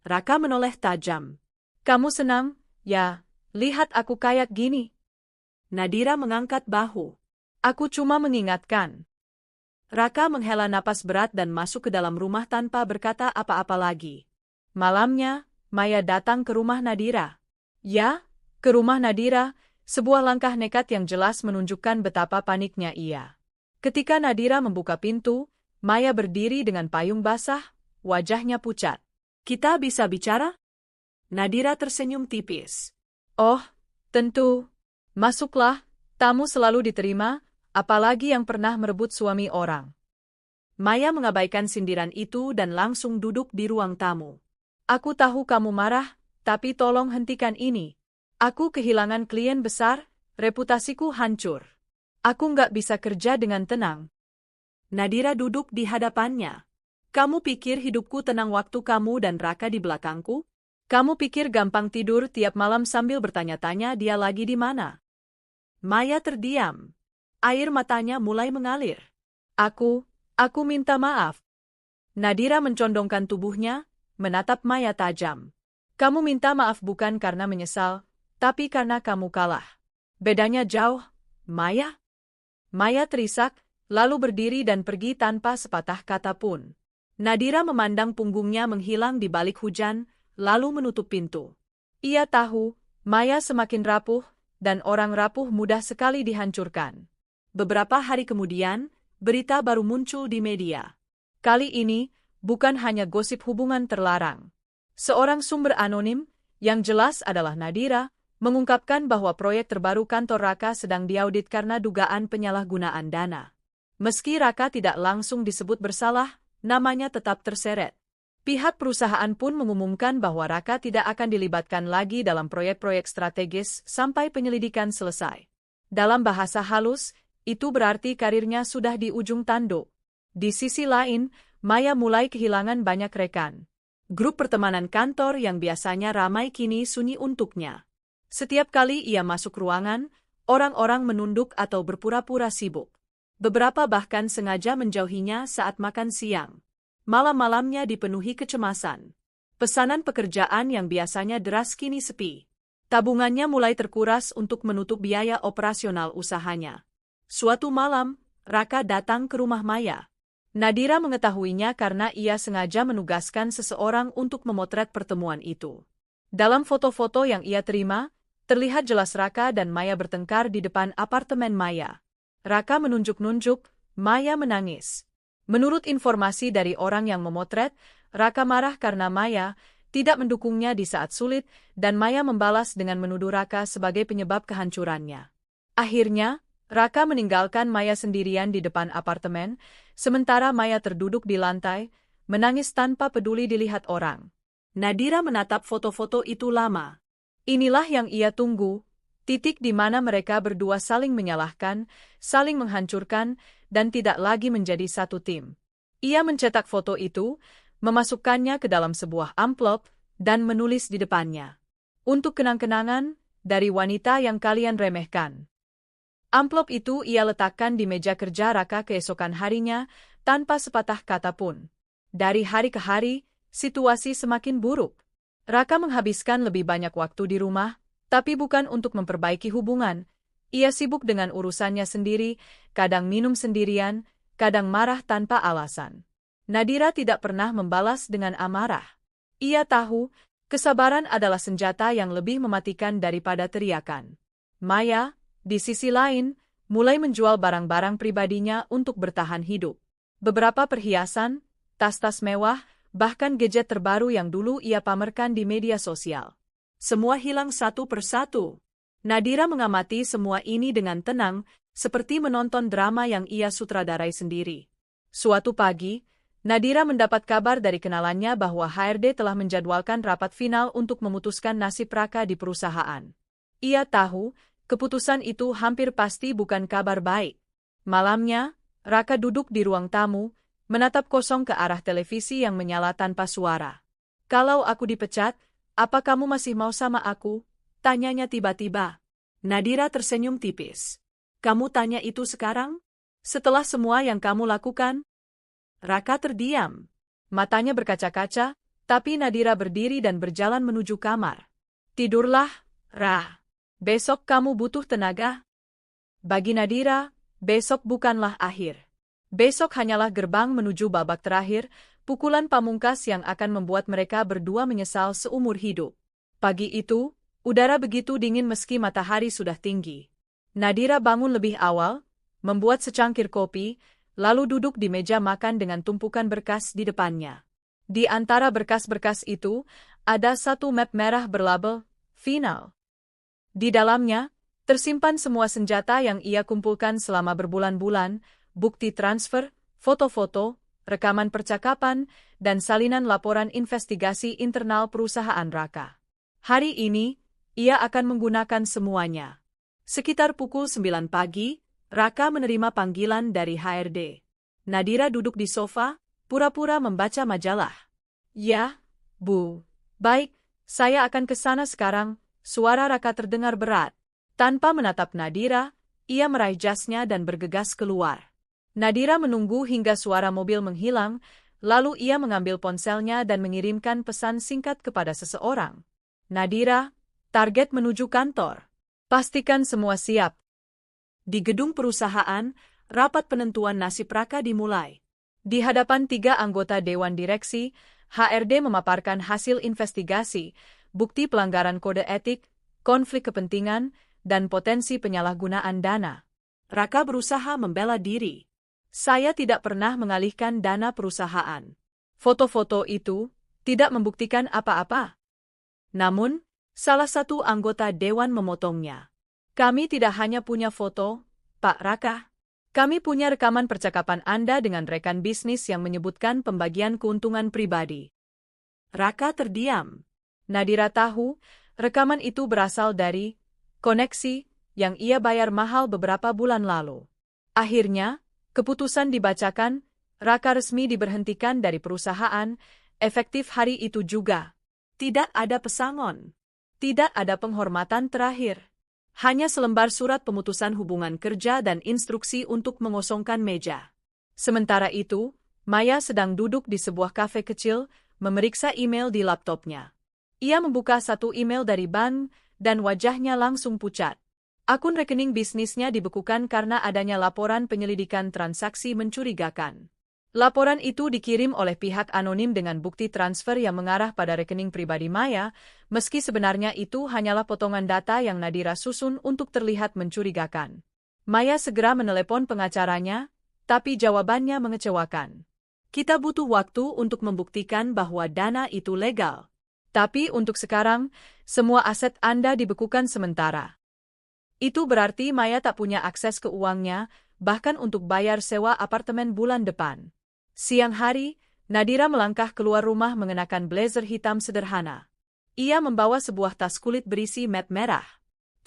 S1: Raka menoleh tajam. "Kamu senang, ya, lihat aku kayak gini?" Nadira mengangkat bahu. "Aku cuma mengingatkan." Raka menghela napas berat dan masuk ke dalam rumah tanpa berkata apa-apa lagi. Malamnya, Maya datang ke rumah Nadira. Ya, ke rumah Nadira, sebuah langkah nekat yang jelas menunjukkan betapa paniknya ia. Ketika Nadira membuka pintu, Maya berdiri dengan payung basah, wajahnya pucat. "Kita bisa bicara?" Nadira tersenyum tipis. "Oh, tentu. Masuklah, tamu selalu diterima, apalagi yang pernah merebut suami orang." Maya mengabaikan sindiran itu dan langsung duduk di ruang tamu. "Aku tahu kamu marah, tapi tolong hentikan ini. Aku kehilangan klien besar, reputasiku hancur. Aku nggak bisa kerja dengan tenang." Nadira duduk di hadapannya. "Kamu pikir hidupku tenang waktu kamu dan Raka di belakangku? Kamu pikir gampang tidur tiap malam sambil bertanya-tanya dia lagi di mana?" Maya terdiam. Air matanya mulai mengalir. Aku minta maaf." Nadira mencondongkan tubuhnya, menatap Maya tajam. "Kamu minta maaf bukan karena menyesal, tapi karena kamu kalah. Bedanya jauh, Maya." Maya terisak, lalu berdiri dan pergi tanpa sepatah kata pun. Nadira memandang punggungnya menghilang di balik hujan, lalu menutup pintu. Ia tahu, Maya semakin rapuh, dan orang rapuh mudah sekali dihancurkan. Beberapa hari kemudian, berita baru muncul di media. Kali ini, bukan hanya gosip hubungan terlarang. Seorang sumber anonim, yang jelas adalah Nadira, mengungkapkan bahwa proyek terbaru kantor Raka sedang diaudit karena dugaan penyalahgunaan dana. Meski Raka tidak langsung disebut bersalah, namanya tetap terseret. Pihak perusahaan pun mengumumkan bahwa Raka tidak akan dilibatkan lagi dalam proyek-proyek strategis sampai penyelidikan selesai. Dalam bahasa halus, itu berarti karirnya sudah di ujung tanduk. Di sisi lain, Maya mulai kehilangan banyak rekan. Grup pertemanan kantor yang biasanya ramai kini sunyi untuknya. Setiap kali ia masuk ruangan, orang-orang menunduk atau berpura-pura sibuk. Beberapa bahkan sengaja menjauhinya saat makan siang. Malam-malamnya dipenuhi kecemasan. Pesanan pekerjaan yang biasanya deras kini sepi. Tabungannya mulai terkuras untuk menutup biaya operasional usahanya. Suatu malam, Raka datang ke rumah Maya. Nadira mengetahuinya karena ia sengaja menugaskan seseorang untuk memotret pertemuan itu. Dalam foto-foto yang ia terima, terlihat jelas Raka dan Maya bertengkar di depan apartemen Maya. Raka menunjuk-nunjuk, Maya menangis. Menurut informasi dari orang yang memotret, Raka marah karena Maya tidak mendukungnya di saat sulit, dan Maya membalas dengan menuduh Raka sebagai penyebab kehancurannya. Akhirnya, Raka meninggalkan Maya sendirian di depan apartemen, sementara Maya terduduk di lantai, menangis tanpa peduli dilihat orang. Nadira menatap foto-foto itu lama. Inilah yang ia tunggu, titik di mana mereka berdua saling menyalahkan, saling menghancurkan, dan tidak lagi menjadi satu tim. Ia mencetak foto itu, memasukkannya ke dalam sebuah amplop, dan menulis di depannya. Untuk kenang-kenangan, dari wanita yang kalian remehkan. Amplop itu ia letakkan di meja kerja Raka keesokan harinya, tanpa sepatah kata pun. Dari hari ke hari, situasi semakin buruk. Raka menghabiskan lebih banyak waktu di rumah, tapi bukan untuk memperbaiki hubungan. Ia sibuk dengan urusannya sendiri, kadang minum sendirian, kadang marah tanpa alasan. Nadira tidak pernah membalas dengan amarah. Ia tahu, kesabaran adalah senjata yang lebih mematikan daripada teriakan. Maya, di sisi lain, mulai menjual barang-barang pribadinya untuk bertahan hidup. Beberapa perhiasan, tas-tas mewah, bahkan gadget terbaru yang dulu ia pamerkan di media sosial. Semua hilang satu persatu. Nadira mengamati semua ini dengan tenang, seperti menonton drama yang ia sutradarai sendiri. Suatu pagi, Nadira mendapat kabar dari kenalannya bahwa HRD telah menjadwalkan rapat final untuk memutuskan nasib Raka di perusahaan. Ia tahu, keputusan itu hampir pasti bukan kabar baik. Malamnya, Raka duduk di ruang tamu, menatap kosong ke arah televisi yang menyala tanpa suara. "Kalau aku dipecat, apa kamu masih mau sama aku?" tanyanya tiba-tiba. Nadira tersenyum tipis. "Kamu tanya itu sekarang? Setelah semua yang kamu lakukan?" Raka terdiam. Matanya berkaca-kaca, tapi Nadira berdiri dan berjalan menuju kamar. "Tidurlah, Ra. Besok kamu butuh tenaga." Bagi Nadira, besok bukanlah akhir. Besok hanyalah gerbang menuju babak terakhir, pukulan pamungkas yang akan membuat mereka berdua menyesal seumur hidup. Pagi itu, udara begitu dingin meski matahari sudah tinggi. Nadira bangun lebih awal, membuat secangkir kopi, lalu duduk di meja makan dengan tumpukan berkas di depannya. Di antara berkas-berkas itu, ada satu map merah berlabel "Final". Di dalamnya, tersimpan semua senjata yang ia kumpulkan selama berbulan-bulan, bukti transfer, foto-foto, rekaman percakapan, dan salinan laporan investigasi internal perusahaan Raka. Hari ini, ia akan menggunakan semuanya. Sekitar pukul 9 pagi, Raka menerima panggilan dari HRD. Nadira duduk di sofa, pura-pura membaca majalah. "Ya, Bu. Baik, saya akan ke sana sekarang." Suara Raka terdengar berat. Tanpa menatap Nadira, ia meraih jasnya dan bergegas keluar. Nadira menunggu hingga suara mobil menghilang, lalu ia mengambil ponselnya dan mengirimkan pesan singkat kepada seseorang. "Nadira, target menuju kantor. Pastikan semua siap." Di gedung perusahaan, rapat penentuan nasib Raka dimulai. Di hadapan 3 anggota Dewan Direksi, HRD memaparkan hasil investigasi, bukti pelanggaran kode etik, konflik kepentingan, dan potensi penyalahgunaan dana. Raka berusaha membela diri. "Saya tidak pernah mengalihkan dana perusahaan. Foto-foto itu tidak membuktikan apa-apa." Namun, salah satu anggota dewan memotongnya. "Kami tidak hanya punya foto, Pak Raka. Kami punya rekaman percakapan Anda dengan rekan bisnis yang menyebutkan pembagian keuntungan pribadi." Raka terdiam. Nadira tahu, rekaman itu berasal dari koneksi yang ia bayar mahal beberapa bulan lalu. Akhirnya, keputusan dibacakan, Raka resmi diberhentikan dari perusahaan, efektif hari itu juga. Tidak ada pesangon. Tidak ada penghormatan terakhir. Hanya selembar surat pemutusan hubungan kerja dan instruksi untuk mengosongkan meja. Sementara itu, Maya sedang duduk di sebuah kafe kecil, memeriksa email di laptopnya. Ia membuka satu email dari bank, dan wajahnya langsung pucat. Akun rekening bisnisnya dibekukan karena adanya laporan penyelidikan transaksi mencurigakan. Laporan itu dikirim oleh pihak anonim dengan bukti transfer yang mengarah pada rekening pribadi Maya, meski sebenarnya itu hanyalah potongan data yang Nadira susun untuk terlihat mencurigakan. Maya segera menelepon pengacaranya, tapi jawabannya mengecewakan. Kita butuh waktu untuk membuktikan bahwa dana itu legal. Tapi untuk sekarang, semua aset Anda dibekukan sementara. Itu berarti Maya tak punya akses ke uangnya, bahkan untuk bayar sewa apartemen bulan depan. Siang hari, Nadira melangkah keluar rumah mengenakan blazer hitam sederhana. Ia membawa sebuah tas kulit berisi map merah.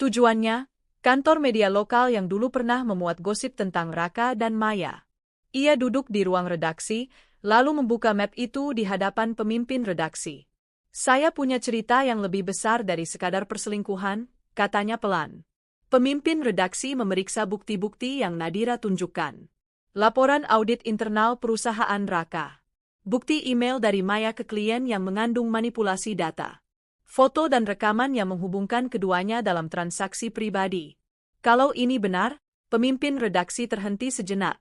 S1: Tujuannya, kantor media lokal yang dulu pernah memuat gosip tentang Raka dan Maya. Ia duduk di ruang redaksi, lalu membuka map itu di hadapan pemimpin redaksi. Saya punya cerita yang lebih besar dari sekadar perselingkuhan, katanya pelan. Pemimpin redaksi memeriksa bukti-bukti yang Nadira tunjukkan. Laporan audit internal perusahaan Raka. Bukti email dari Maya ke klien yang mengandung manipulasi data. Foto dan rekaman yang menghubungkan keduanya dalam transaksi pribadi. Kalau ini benar, pemimpin redaksi terhenti sejenak.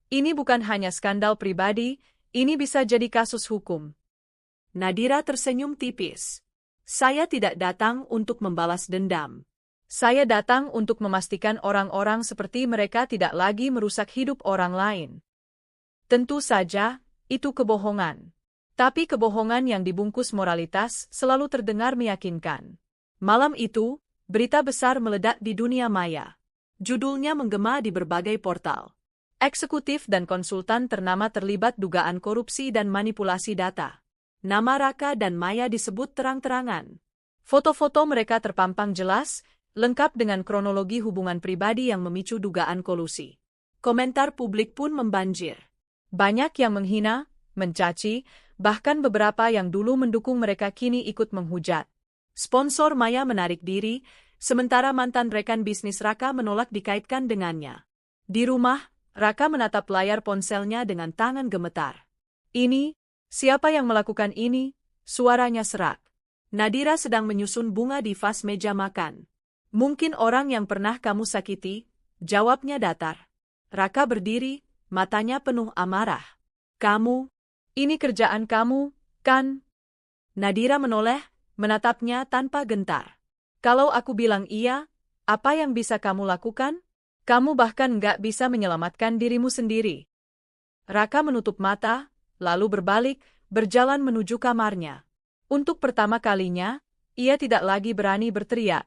S1: Ini bukan hanya skandal pribadi, ini bisa jadi kasus hukum. Nadira tersenyum tipis. Saya tidak datang untuk membalas dendam. Saya datang untuk memastikan orang-orang seperti mereka tidak lagi merusak hidup orang lain. Tentu saja, itu kebohongan. Tapi kebohongan yang dibungkus moralitas selalu terdengar meyakinkan. Malam itu, berita besar meledak di dunia maya. Judulnya menggema di berbagai portal. Eksekutif dan konsultan ternama terlibat dugaan korupsi dan manipulasi data. Nama Raka dan Maya disebut terang-terangan. Foto-foto mereka terpampang jelas, lengkap dengan kronologi hubungan pribadi yang memicu dugaan kolusi. Komentar publik pun membanjir. Banyak yang menghina, mencaci, bahkan beberapa yang dulu mendukung mereka kini ikut menghujat. Sponsor Maya menarik diri, sementara mantan rekan bisnis Raka menolak dikaitkan dengannya. Di rumah, Raka menatap layar ponselnya dengan tangan gemetar. Ini, siapa yang melakukan ini? Suaranya serak. Nadira sedang menyusun bunga di vas meja makan. Mungkin orang yang pernah kamu sakiti, jawabnya datar. Raka berdiri, matanya penuh amarah. Kamu, ini kerjaan kamu, kan? Nadira menoleh, menatapnya tanpa gentar. Kalau aku bilang iya, apa yang bisa kamu lakukan? Kamu bahkan nggak bisa menyelamatkan dirimu sendiri. Raka menutup mata, lalu berbalik, berjalan menuju kamarnya. Untuk pertama kalinya, ia tidak lagi berani berteriak.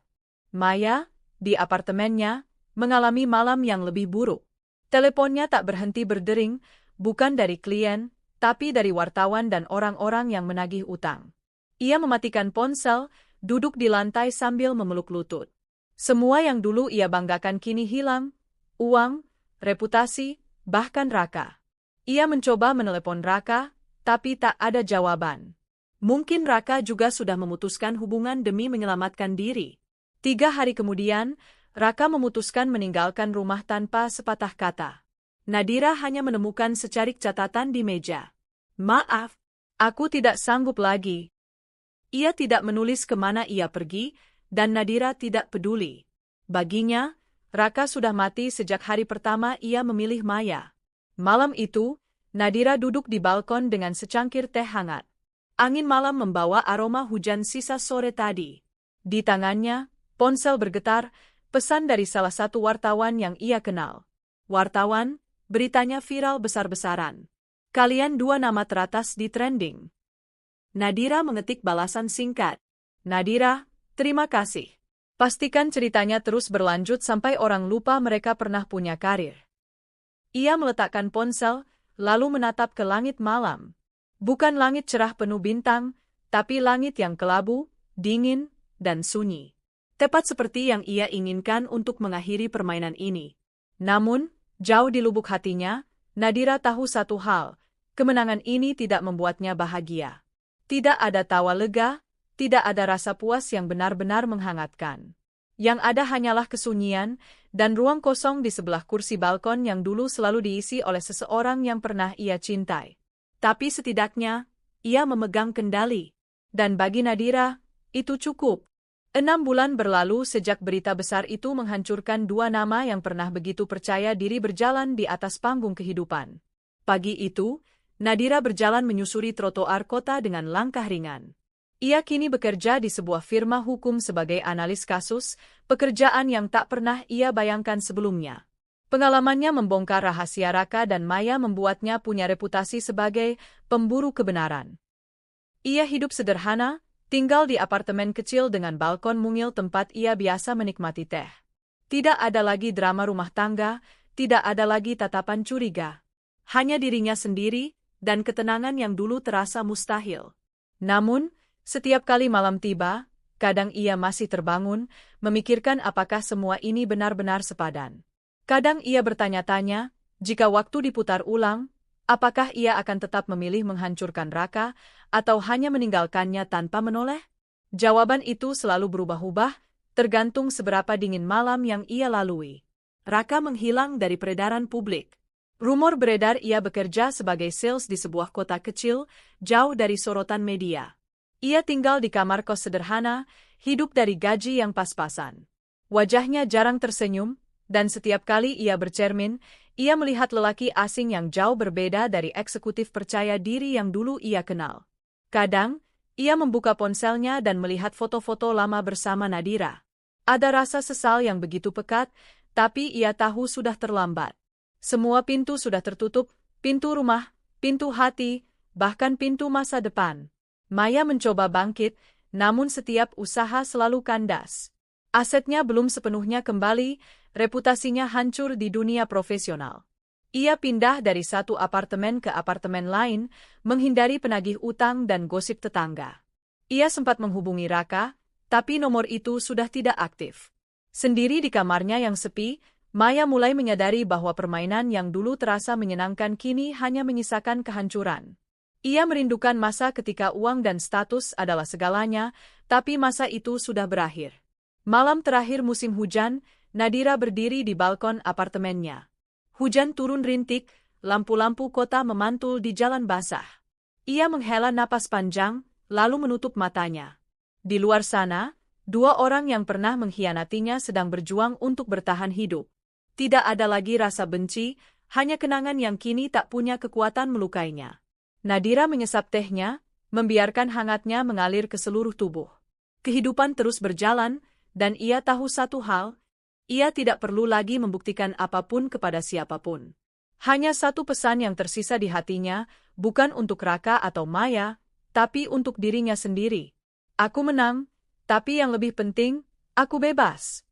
S1: Maya, di apartemennya, mengalami malam yang lebih buruk. Teleponnya tak berhenti berdering, bukan dari klien, tapi dari wartawan dan orang-orang yang menagih utang. Ia mematikan ponsel, duduk di lantai sambil memeluk lutut. Semua yang dulu ia banggakan kini hilang, uang, reputasi, bahkan Raka. Ia mencoba menelepon Raka, tapi tak ada jawaban. Mungkin Raka juga sudah memutuskan hubungan demi menyelamatkan diri. 3 hari kemudian, Raka memutuskan meninggalkan rumah tanpa sepatah kata. Nadira hanya menemukan secarik catatan di meja. Maaf, aku tidak sanggup lagi. Ia tidak menulis kemana ia pergi, dan Nadira tidak peduli. Baginya, Raka sudah mati sejak hari pertama ia memilih Maya. Malam itu, Nadira duduk di balkon dengan secangkir teh hangat. Angin malam membawa aroma hujan sisa sore tadi. Di tangannya, ponsel bergetar, pesan dari salah satu wartawan yang ia kenal. Wartawan, beritanya viral besar-besaran. Kalian 2 nama teratas di trending. Nadira mengetik balasan singkat. Nadira, terima kasih. Pastikan ceritanya terus berlanjut sampai orang lupa mereka pernah punya karir. Ia meletakkan ponsel, lalu menatap ke langit malam. Bukan langit cerah penuh bintang, tapi langit yang kelabu, dingin, dan sunyi. Tepat seperti yang ia inginkan untuk mengakhiri permainan ini. Namun, jauh di lubuk hatinya, Nadira tahu satu hal, kemenangan ini tidak membuatnya bahagia. Tidak ada tawa lega, tidak ada rasa puas yang benar-benar menghangatkan. Yang ada hanyalah kesunyian dan ruang kosong di sebelah kursi balkon yang dulu selalu diisi oleh seseorang yang pernah ia cintai. Tapi setidaknya, ia memegang kendali. Dan bagi Nadira, itu cukup. 6 bulan berlalu sejak berita besar itu menghancurkan 2 nama yang pernah begitu percaya diri berjalan di atas panggung kehidupan. Pagi itu, Nadira berjalan menyusuri trotoar kota dengan langkah ringan. Ia kini bekerja di sebuah firma hukum sebagai analis kasus, pekerjaan yang tak pernah ia bayangkan sebelumnya. Pengalamannya membongkar rahasia Raka dan Maya membuatnya punya reputasi sebagai pemburu kebenaran. Ia hidup sederhana, tinggal di apartemen kecil dengan balkon mungil tempat ia biasa menikmati teh. Tidak ada lagi drama rumah tangga, tidak ada lagi tatapan curiga. Hanya dirinya sendiri, dan ketenangan yang dulu terasa mustahil. Namun, setiap kali malam tiba, kadang ia masih terbangun, memikirkan apakah semua ini benar-benar sepadan. Kadang ia bertanya-tanya, jika waktu diputar ulang, apakah ia akan tetap memilih menghancurkan Raka, atau hanya meninggalkannya tanpa menoleh? Jawaban itu selalu berubah-ubah, tergantung seberapa dingin malam yang ia lalui. Raka menghilang dari peredaran publik. Rumor beredar ia bekerja sebagai sales di sebuah kota kecil, jauh dari sorotan media. Ia tinggal di kamar kos sederhana, hidup dari gaji yang pas-pasan. Wajahnya jarang tersenyum, dan setiap kali ia bercermin, ia melihat lelaki asing yang jauh berbeda dari eksekutif percaya diri yang dulu ia kenal. Kadang, ia membuka ponselnya dan melihat foto-foto lama bersama Nadira. Ada rasa sesal yang begitu pekat, tapi ia tahu sudah terlambat. Semua pintu sudah tertutup, pintu rumah, pintu hati, bahkan pintu masa depan. Maya mencoba bangkit, namun setiap usaha selalu kandas. Asetnya belum sepenuhnya kembali, reputasinya hancur di dunia profesional. Ia pindah dari satu apartemen ke apartemen lain, menghindari penagih utang dan gosip tetangga. Ia sempat menghubungi Raka, tapi nomor itu sudah tidak aktif. Sendiri di kamarnya yang sepi, Maya mulai menyadari bahwa permainan yang dulu terasa menyenangkan kini hanya menyisakan kehancuran. Ia merindukan masa ketika uang dan status adalah segalanya, tapi masa itu sudah berakhir. Malam terakhir musim hujan, Nadira berdiri di balkon apartemennya. Hujan turun rintik, lampu-lampu kota memantul di jalan basah. Ia menghela napas panjang, lalu menutup matanya. Di luar sana, 2 orang yang pernah mengkhianatinya sedang berjuang untuk bertahan hidup. Tidak ada lagi rasa benci, hanya kenangan yang kini tak punya kekuatan melukainya. Nadira menyesap tehnya, membiarkan hangatnya mengalir ke seluruh tubuh. Kehidupan terus berjalan, dan ia tahu satu hal, ia tidak perlu lagi membuktikan apapun kepada siapapun. Hanya satu pesan yang tersisa di hatinya, bukan untuk Raka atau Maya, tapi untuk dirinya sendiri. Aku menang, tapi yang lebih penting, aku bebas.